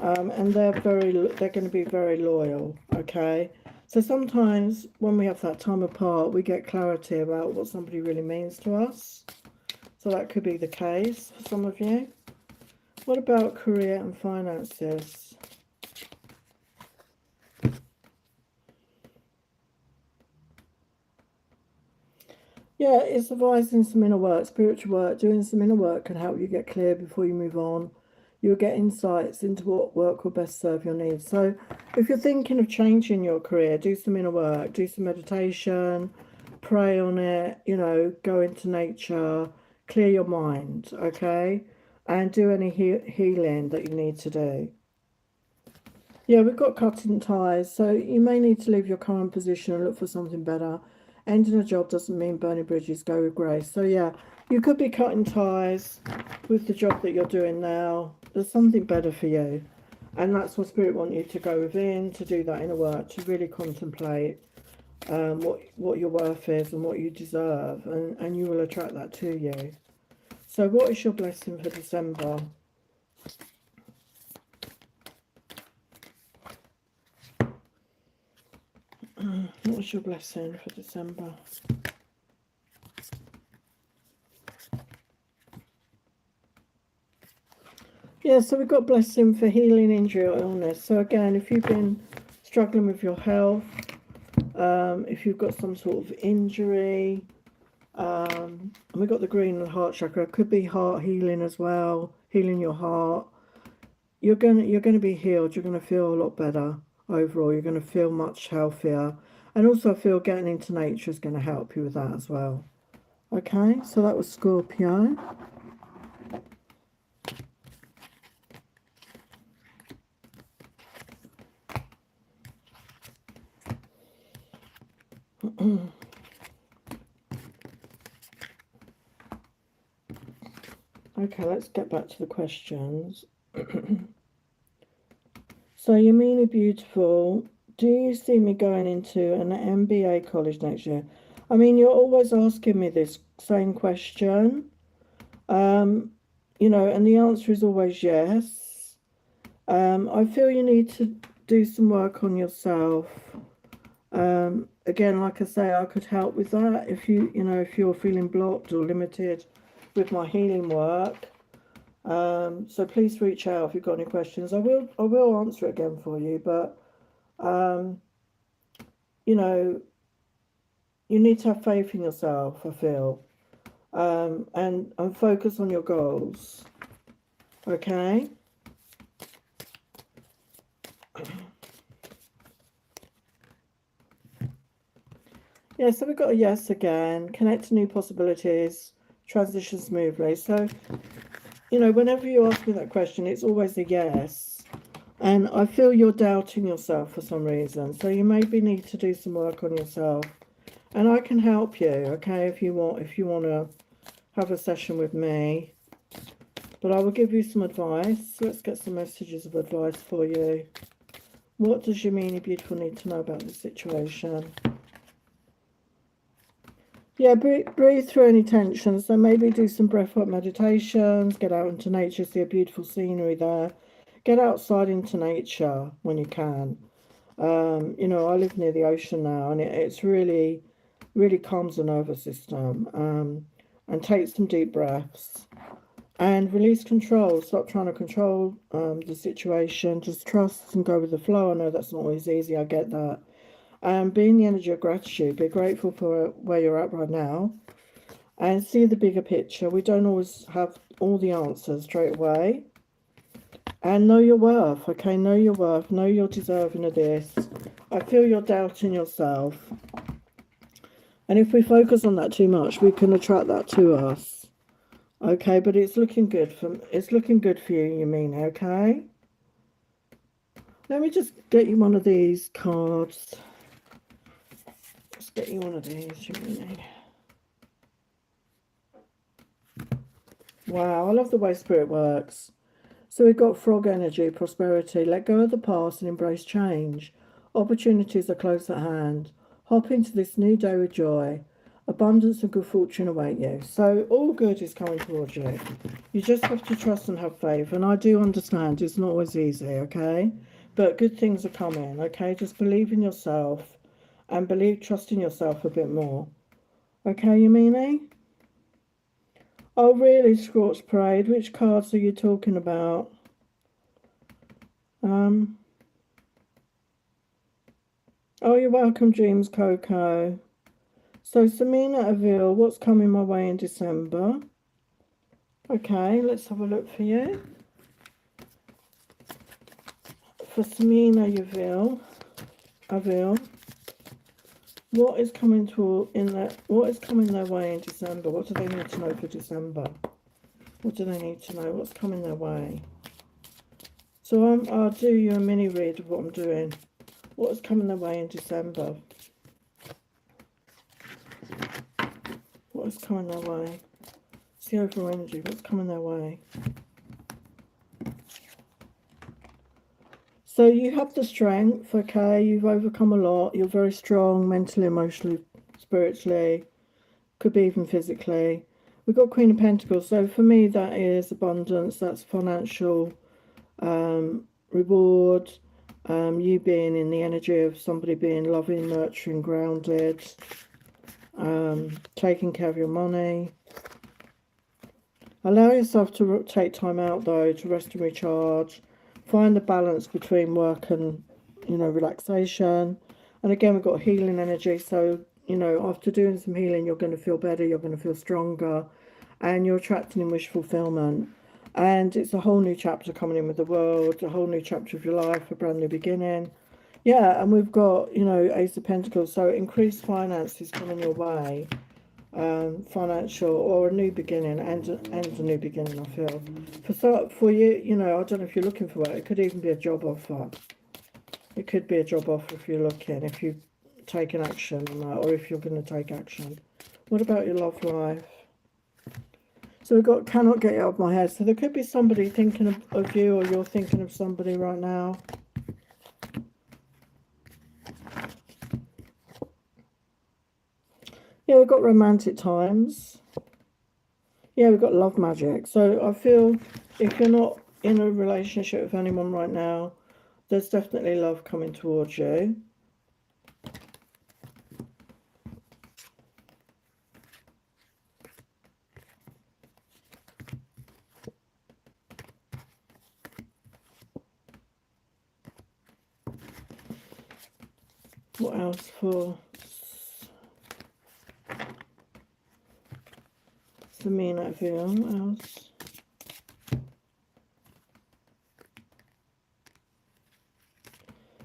And they're going to be very loyal, okay? So sometimes when we have that time apart, we get clarity about what somebody really means to us. So that could be the case for some of you. What about career and finances? Yeah, it's advising some inner work, spiritual work. Doing some inner work can help you get clear before you move on. You'll get insights into what work will best serve your needs. So if you're thinking of changing your career, do some inner work, do some meditation, pray on it, you know, go into nature, clear your mind, okay? And do any healing that you need to do. Yeah, we've got cutting ties. So you may need to leave your current position and look for something better. Ending a job doesn't mean burning bridges, go with grace. So yeah, you could be cutting ties with the job that you're doing now. There's something better for you. And that's what Spirit want you to go within, to do that inner work, to really contemplate what your worth is and what you deserve. And you will attract that to you. So what is your blessing for December? What's your blessing for December? Yeah, so we've got blessing for healing, injury or illness. So again, if you've been struggling with your health, if you've got some sort of injury, and we've got the green and the heart chakra. It could be heart healing as well, healing your heart. You're gonna be healed. You're gonna feel a lot better overall. You're gonna feel much healthier, and also I feel getting into nature is going to help you with that as well. Okay, so that was Scorpio. Okay, let's get back to the questions. So, Yamina Beautiful, do you see me going into an MBA college next year? I mean, you're always asking me this same question. You know, and the answer is always yes. I feel you need to do some work on yourself. Again, like I say, I could help with that if if you're feeling blocked or limited with my healing work. So please reach out if you've got any questions. I will answer it again for you, but you know, you need to have faith in yourself, I feel. And focus on your goals. Okay? Yeah, so we've got a yes again. Connect to new possibilities. Transition smoothly. So, you know, whenever you ask me that question, it's always a yes. And I feel you're doubting yourself for some reason. So you maybe need to do some work on yourself. And I can help you, okay, if you want to have a session with me. But I will give you some advice. Let's get some messages of advice for you. What does Yamini Beautiful need to know about the situation? Yeah, breathe through any tension. So maybe do some breathwork meditations, get out into nature, see a beautiful scenery there. Get outside into nature when you can. You know, I live near the ocean now, and it's really, really calms the nervous system. And take some deep breaths and release control. Stop trying to control the situation. Just trust and go with the flow. I know that's not always easy. I get that. Be in the energy of gratitude. Be grateful for where you're at right now, and see the bigger picture. We don't always have all the answers straight away. And know your worth, okay? Know your worth. Know you're deserving of this. I feel you're doubting yourself. And if we focus on that too much, we can attract that to us. Okay, but it's looking good for you, Yamina, okay? Let me just get you one of these cards. Let's get you one of these, Yamina. Wow, I love the way Spirit works. So we've got frog energy, prosperity. Let go of the past and embrace change. Opportunities are close at hand. Hop into this new day with joy. Abundance and good fortune await you. So all good is coming towards you. You just have to trust and have faith. And I do understand it's not always easy, okay? But good things are coming, okay? Just believe in yourself and trust in yourself a bit more. Okay, Yamini? Oh, really, Scorch Parade? Which cards are you talking about? Oh, you're welcome, Dreams Coco. So, Samina Avil, what's coming my way in December? Okay, let's have a look for you. For Samina Avil, what is coming their way in December? What do they need to know for December? What do they need to know? What's coming their way? So I'll do you a mini read of what I'm doing. What's coming their way in December? What is coming their way? It's the overall energy. What's coming their way? So you have the strength, okay? You've overcome a lot. You're very strong mentally, emotionally, spiritually. Could be even physically. We've got Queen of Pentacles. So for me, that is abundance. That's financial reward. You being in the energy of somebody being loving, nurturing, grounded, taking care of your money. Allow yourself to take time out, though, to rest and recharge. Find the balance between work and, relaxation. And again, we've got healing energy. So, after doing some healing, you're going to feel better. You're going to feel stronger. And you're attracting in wish fulfillment. And it's a whole new chapter coming in with the world, a whole new chapter of your life, a brand new beginning. Yeah, and we've got, Ace of Pentacles. So increased finances coming your way. Financial or a new beginning and a new beginning, I feel. For you, I don't know if you're looking for work. It could even be a job offer. It could be a job offer if you're looking, if you've taken action on that, or if you're going to take action. What about your love life? So we've got cannot get you out of my head. So there could be somebody thinking of you, or you're thinking of somebody right now. Yeah, we've got romantic times. Yeah, we've got love magic. So I feel if you're not in a relationship with anyone right now, there's definitely love coming towards you. What else for Samina Avil? What else?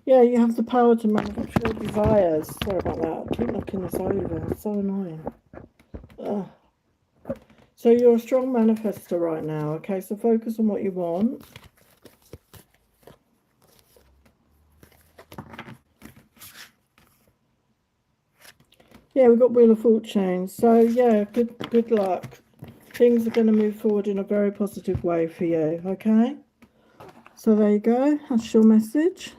Yeah, you have the power to manifest your desires. Sorry about that. I keep knocking this over. It's so annoying. Ugh. So you're a strong manifester right now, okay? So focus on what you want. Yeah, we've got Wheel of Fortune. So yeah, good luck. Things are going to move forward in a very positive way for you, okay? So there you go. That's your message.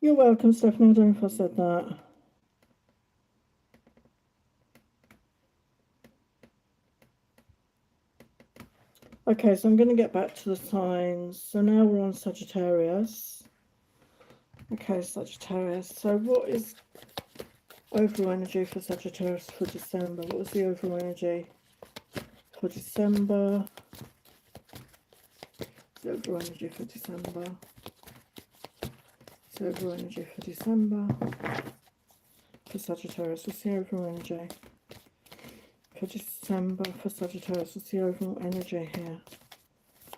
You're welcome, Stephanie. I don't know if I said that. Okay, so I'm going to get back to the signs. So now we're on Sagittarius. Okay, Sagittarius. So what is overall energy for Sagittarius for December? What was the overall energy for December? The overall energy for December. The overall energy for December for Sagittarius. What's the overall energy for December for Sagittarius? What's the overall energy here?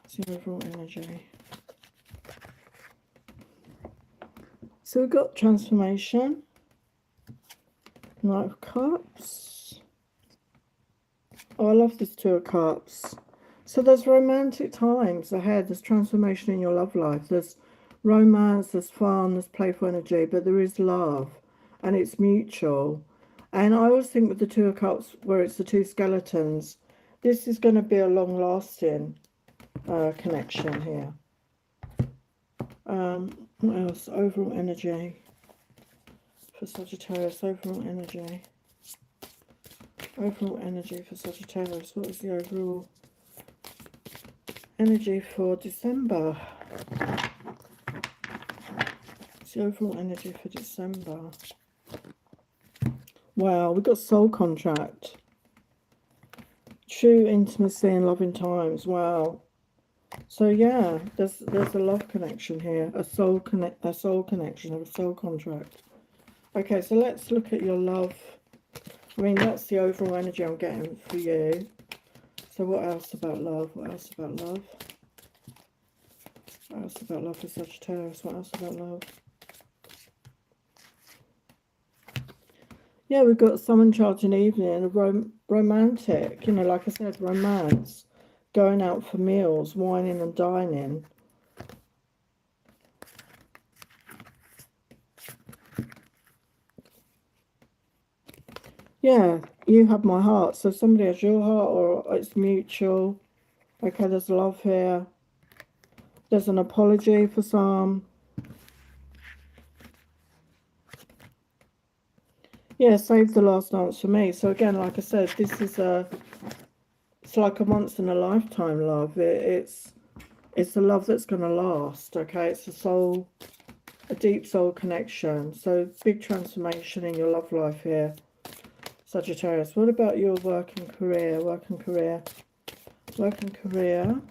What's the overall energy? So we've got transformation, Knight of Cups. Oh, I love this Two of Cups. So there's romantic times ahead. There's transformation in your love life. There's romance, there's fun, there's playful energy, but there is love, and it's mutual. And I always think with the Two of Cups, where it's the two skeletons, this is going to be a long-lasting connection here. What else? Overall energy for Sagittarius. Overall energy. Overall energy for Sagittarius. What is the overall energy for December? What's the overall energy for December? Wow, we've got soul contract. True intimacy and loving times. Wow. So yeah, there's a love connection here, a soul connection, a soul contract. Okay, so let's look at your love. I mean, that's the overall energy I'm getting for you. So what else about love? What else about love? What else about love for Sagittarius? What else about love? Yeah, we've got sun and charging evening, a romantic, you know, like I said, romance. Going out for meals, wining and dining. Yeah, you have my heart. So somebody has your heart, or it's mutual. Okay, there's love here. There's an apology for some. Yeah, save the last dance for me. So again, like I said, this is it's like a once in a lifetime love. It's a love that's going to last. Okay, it's a deep soul connection. So big transformation in your love life here, Sagittarius. What about your work and career? Work and career. Work and career.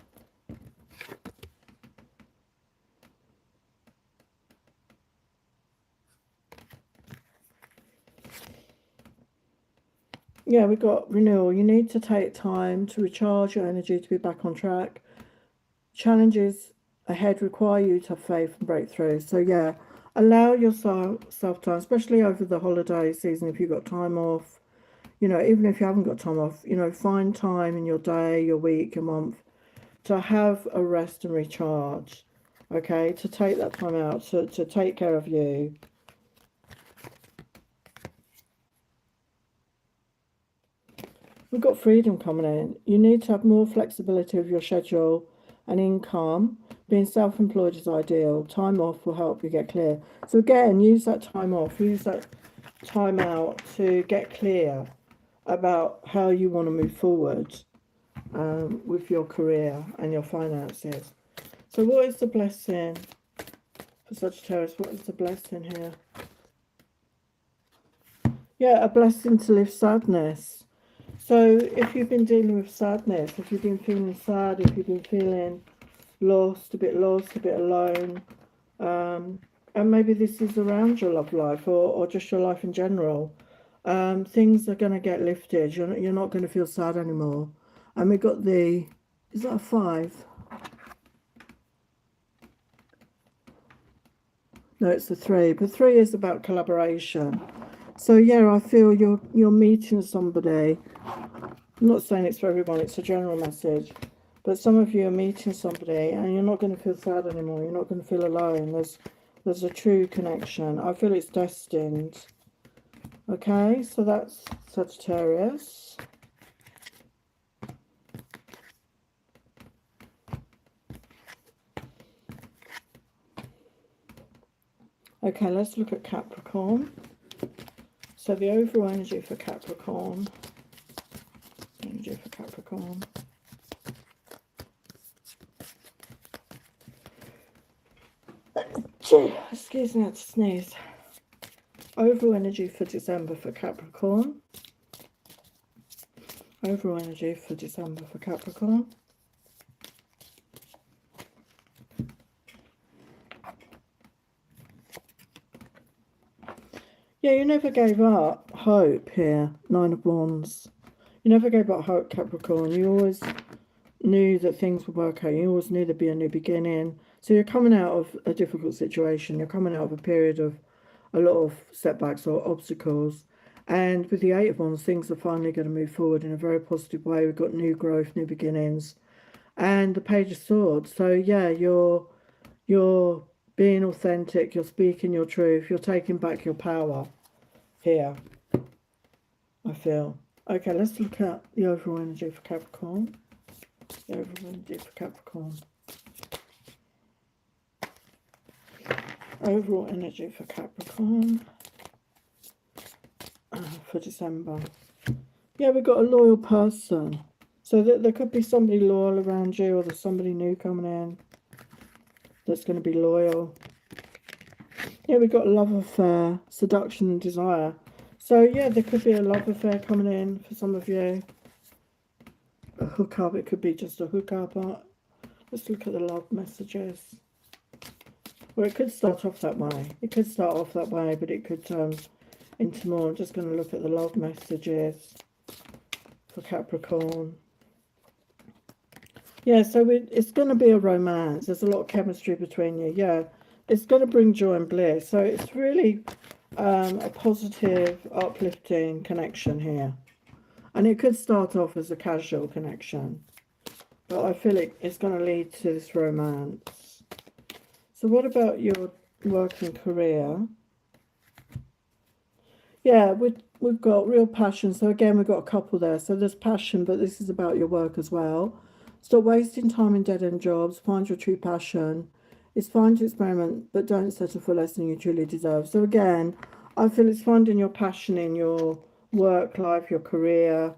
Yeah, we've got renewal. You need to take time to recharge your energy to be back on track. Challenges ahead require you to have faith and breakthrough. So yeah, allow yourself time, especially over the holiday season if you've got time off. You know, even if you haven't got time off, you know, find time in your day, your week, your month to have a rest and recharge. Okay, to take that time out to take care of you. We've got freedom coming in. You need to have more flexibility of your schedule and income. Being self-employed is ideal. Time off will help you get clear. So again, use that time off, use that time out to get clear about how you want to move forward with your career and your finances. So what is the blessing for Sagittarius? What is the blessing here? Yeah, a blessing to live sadness. So if you've been dealing with sadness, if you've been feeling sad, if you've been feeling lost, a bit alone, and maybe this is around your love life or just your life in general, things are going to get lifted. You're not going to feel sad anymore. And we got is that a 5? No, it's a 3. But 3 is about collaboration. So yeah, I feel you're meeting somebody. I'm not saying it's for everyone, it's a general message. But some of you are meeting somebody and you're not going to feel sad anymore. You're not going to feel alone. There's a true connection. I feel it's destined. Okay, so that's Sagittarius. Okay, let's look at Capricorn. So the overall energy for Capricorn. Energy for Capricorn. Excuse me, I had to sneeze. Overall energy for December for Capricorn. Overall energy for December for Capricorn. Yeah, you never gave up hope here. 9 of Wands. You never gave up hope, Capricorn. You always knew that things would work out. You always knew there'd be a new beginning. So you're coming out of a difficult situation. You're coming out of a period of a lot of setbacks or obstacles. And with the 8 of Wands, things are finally going to move forward in a very positive way. We've got new growth, new beginnings. And the Page of Swords. So yeah, you're being authentic. You're speaking your truth. You're taking back your power here, I feel. Okay, let's look at the overall energy for Capricorn. The overall energy for Capricorn. Overall energy for Capricorn for December. Yeah, we've got a loyal person. So there could be somebody loyal around you, or there's somebody new coming in that's going to be loyal. Yeah, we've got a love affair, seduction and desire. So yeah, there could be a love affair coming in for some of you. A hookup, it could be just a hookup. Let's look at the love messages. Well, it could start off that way. It could start off that way, but it could turn into more. I'm just going to look at the love messages for Capricorn. Yeah, so it's going to be a romance. There's a lot of chemistry between you. Yeah, it's going to bring joy and bliss. So it's really a positive, uplifting connection here. And it could start off as a casual connection, but I feel it's going to lead to this romance. So what about your working career? Yeah, we've got real passion. So again, we've got a couple there. So there's passion, but this is about your work as well. Stop wasting time in dead-end jobs. Find your true passion. It's fine to experiment, but don't settle for less than you truly deserve. So again, I feel it's finding your passion in your work life, your career.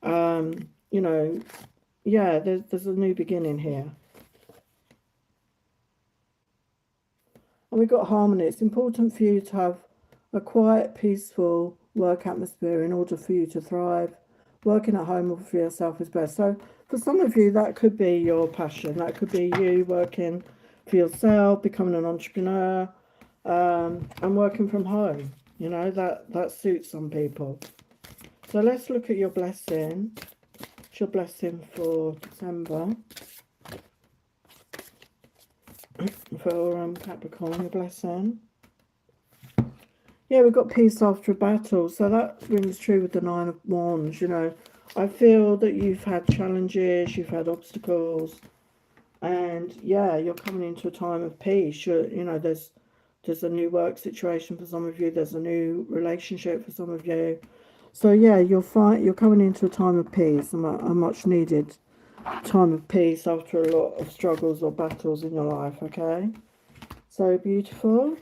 You know, yeah, there's a new beginning here. And we've got harmony. It's important for you to have a quiet, peaceful work atmosphere in order for you to thrive. Working at home or for yourself is best. So for some of you, that could be your passion. That could be you working for yourself, becoming an entrepreneur, and working from home. You know, that suits some people. So let's look at your blessing. What's your blessing for December? For Capricorn, your blessing. Yeah, we've got peace after a battle. So that rings true with the 9 of Wands. You know, I feel that you've had challenges, you've had obstacles, and yeah, you're coming into a time of peace. You know, there's a new work situation for some of you. There's a new relationship for some of you. So yeah, you're coming into a time of peace, a much needed time of peace after a lot of struggles or battles in your life. Okay, so beautiful.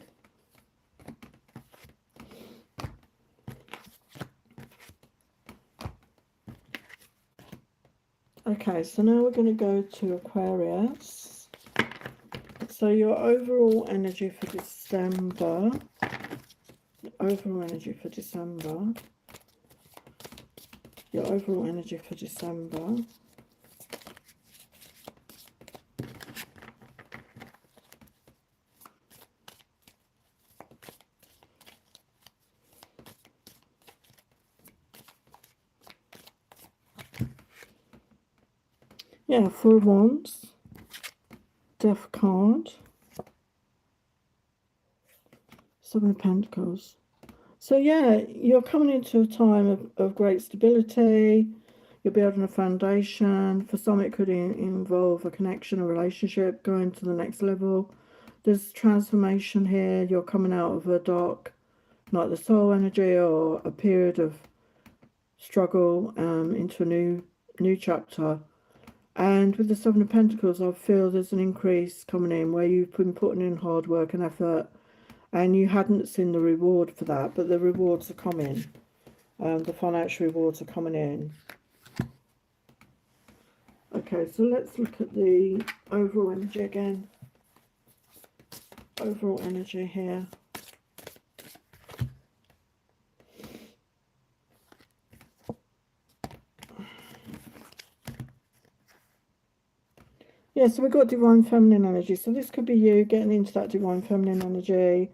Okay, so now we're going to go to Aquarius. So your overall energy for December. Overall energy for December. Your overall energy for December. Yeah, 4 of Wands. Death card. 7 of Pentacles. So yeah, you're coming into a time of great stability. You're building a foundation. For some, it could involve a connection, a relationship, going to the next level. There's transformation here. You're coming out of a dark, like the soul energy, or a period of struggle into a new chapter. And with the Seven of Pentacles, I feel there's an increase coming in where you've been putting in hard work and effort, and you hadn't seen the reward for that, but the rewards are coming. The financial rewards are coming in. Okay, so let's look at the overall energy again. Overall energy here. Yeah, so we've got divine feminine energy. So this could be you getting into that divine feminine energy,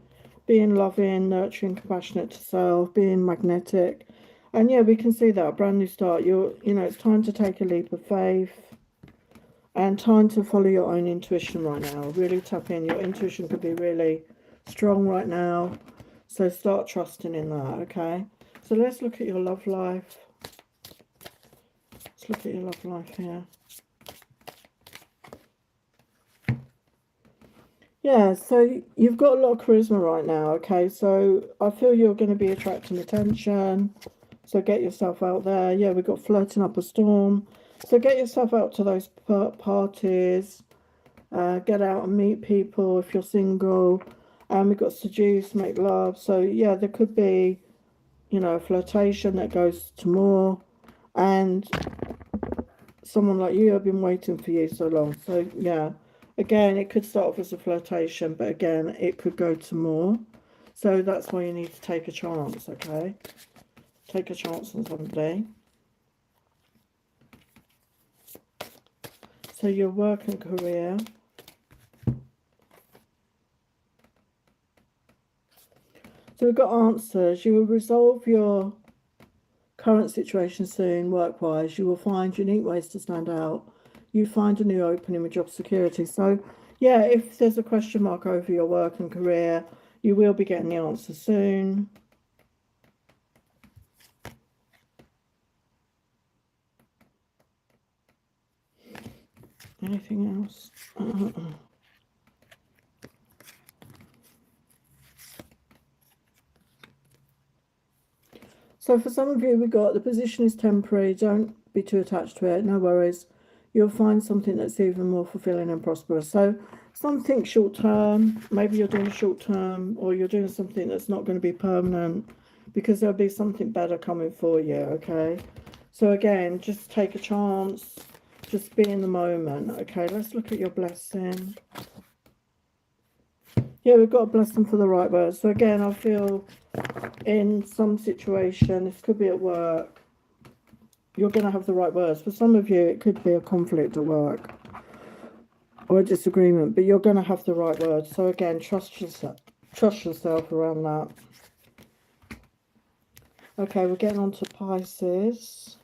being loving, nurturing, compassionate to self, being magnetic. And yeah, we can see that, a brand new start. It's time to take a leap of faith and time to follow your own intuition right now. Really tap in. Your intuition could be really strong right now. So start trusting in that, okay? So let's look at your love life. Let's look at your love life here. Yeah, so you've got a lot of charisma right now, okay? So I feel you're going to be attracting attention. So get yourself out there. Yeah, we've got flirting up a storm. So get yourself out to those parties. Get out and meet people if you're single. And we've got seduce, make love. So yeah, there could be, a flirtation that goes to more. And someone like you, I've been waiting for you so long. So yeah. Again, it could start off as a flirtation, but again, it could go to more. So that's why you need to take a chance, okay? Take a chance on somebody. So your work and career. So we've got answers. You will resolve your current situation soon, work-wise. You will find unique ways to stand out. You find a new opening with job security. So yeah, if there's a question mark over your work and career, you will be getting the answer soon. Anything else? So for some of you, we've got the position is temporary. Don't be too attached to it. No worries. You'll find something that's even more fulfilling and prosperous. So something short term, maybe you're doing short term, or you're doing something that's not going to be permanent, because there'll be something better coming for you, okay? So again, just take a chance, just be in the moment, okay? Let's look at your blessing. Yeah, we've got a blessing for the right words. So again, I feel in some situation, this could be at work, you're going to have the right words. For some of you, it could be a conflict at work or a disagreement, but you're going to have the right words. So again, trust yourself around that. Okay, we're getting on to Pisces.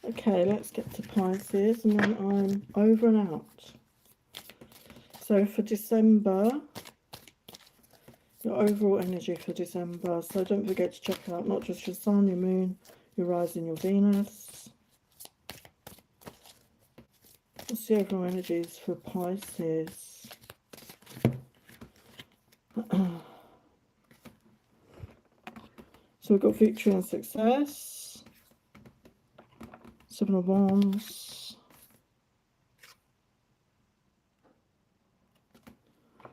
Okay, let's get to Pisces, and then I'm over and out. So for December, your overall energy for December. So don't forget to check out not just your sun, your moon, your rising, your Venus. What's the overall energies for Pisces? So we've got victory and success. Seven of Wands.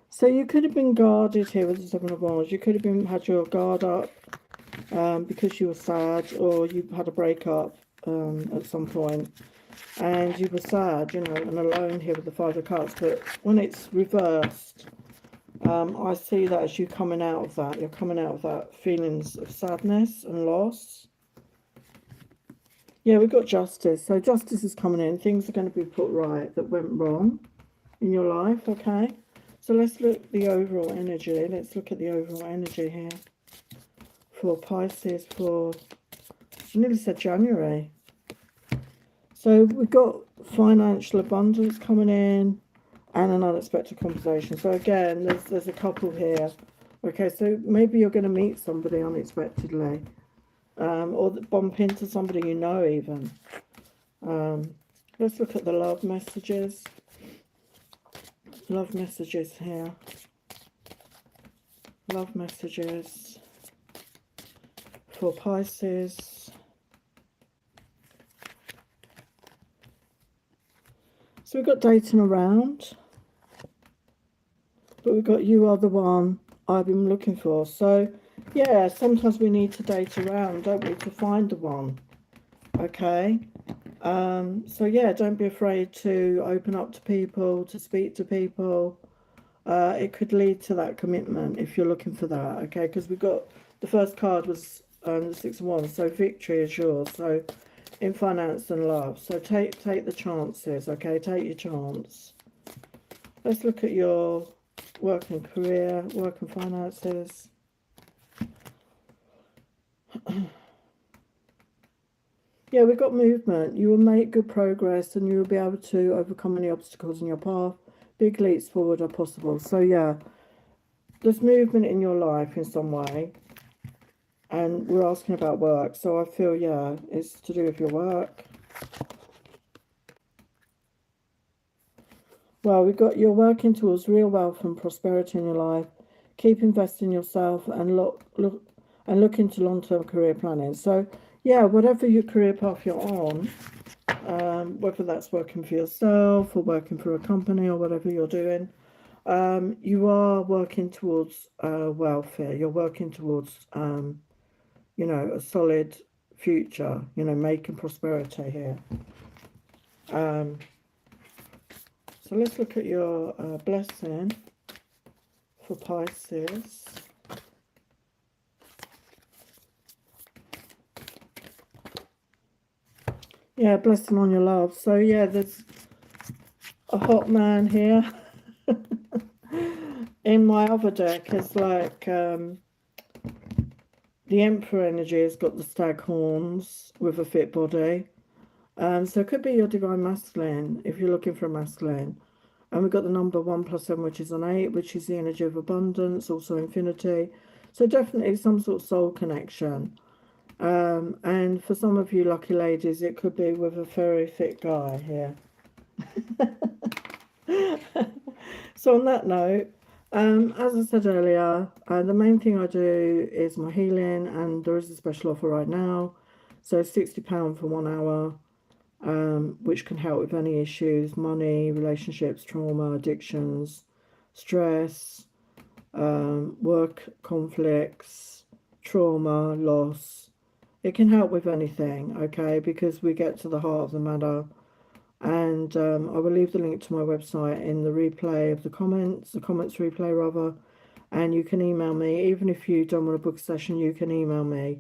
So you could have been guarded here with the Seven of Wands. You could have had your guard up because you were sad, or you had a breakup at some point, and you were sad, and alone here with the Five of Cups. But when it's reversed, I see that as you coming out of that. You're coming out of that feelings of sadness and loss. Yeah, we've got justice. So justice is coming in. Things are going to be put right that went wrong in your life, okay? So let's look at the overall energy. Let's look at the overall energy here for Pisces for, I nearly said January. So we've got financial abundance coming in and an unexpected conversation. So again, there's a couple here. Okay, so maybe you're going to meet somebody unexpectedly, or bump into somebody you know even. Let's look at the love messages. Love messages here. Love messages for Pisces. So we've got dating around, but we've got you are the one I've been looking for. So yeah, sometimes we need to date around, don't we, to find the one. Okay. So yeah, don't be afraid to open up to people, to speak to people. It could lead to that commitment if you're looking for that. Okay, because we've got the first card was the Six of Wands, so victory is yours. So in finance and love, so take the chances. Okay, take your chance. Let's look at your work and career, work and finances. Yeah, we've got movement. You will make good progress and you will be able to overcome any obstacles in your path. Big leaps forward are possible. So yeah, there's movement in your life in some way. And we're asking about work. So I feel, yeah, it's to do with your work. Well, we've got you're working towards real wealth and prosperity in your life. Keep investing in yourself and look into long-term career planning. So yeah, whatever your career path you're on, whether that's working for yourself or working for a company or whatever you're doing, you are working towards welfare. You're working towards, you know, a solid future, you know, making prosperity here. So let's look at your blessing for Pisces. Yeah, blessing on your love. So yeah, there's a hot man here. In my other deck, it's like the Emperor energy has got the stag horns with a fit body. So it could be your divine masculine if you're looking for a masculine. And we've got the number 1 + 7, which is an 8, which is the energy of abundance, also infinity. So definitely some sort of soul connection. And for some of you lucky ladies, it could be with a very fit guy here. So on that note, as I said earlier, the main thing I do is my healing, and there is a special offer right now. So £60 for 1 hour, which can help with any issues, money, relationships, trauma, addictions, stress, work conflicts, trauma, loss. It can help with anything, okay, because we get to the heart of the matter. And I will leave the link to my website in the replay of the comments replay rather. And you can email me, even if you don't want to book a session, you can email me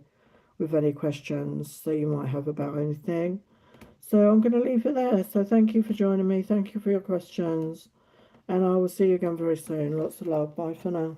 with any questions that you might have about anything. So I'm going to leave it there. So thank you for joining me. Thank you for your questions. And I will see you again very soon. Lots of love. Bye for now.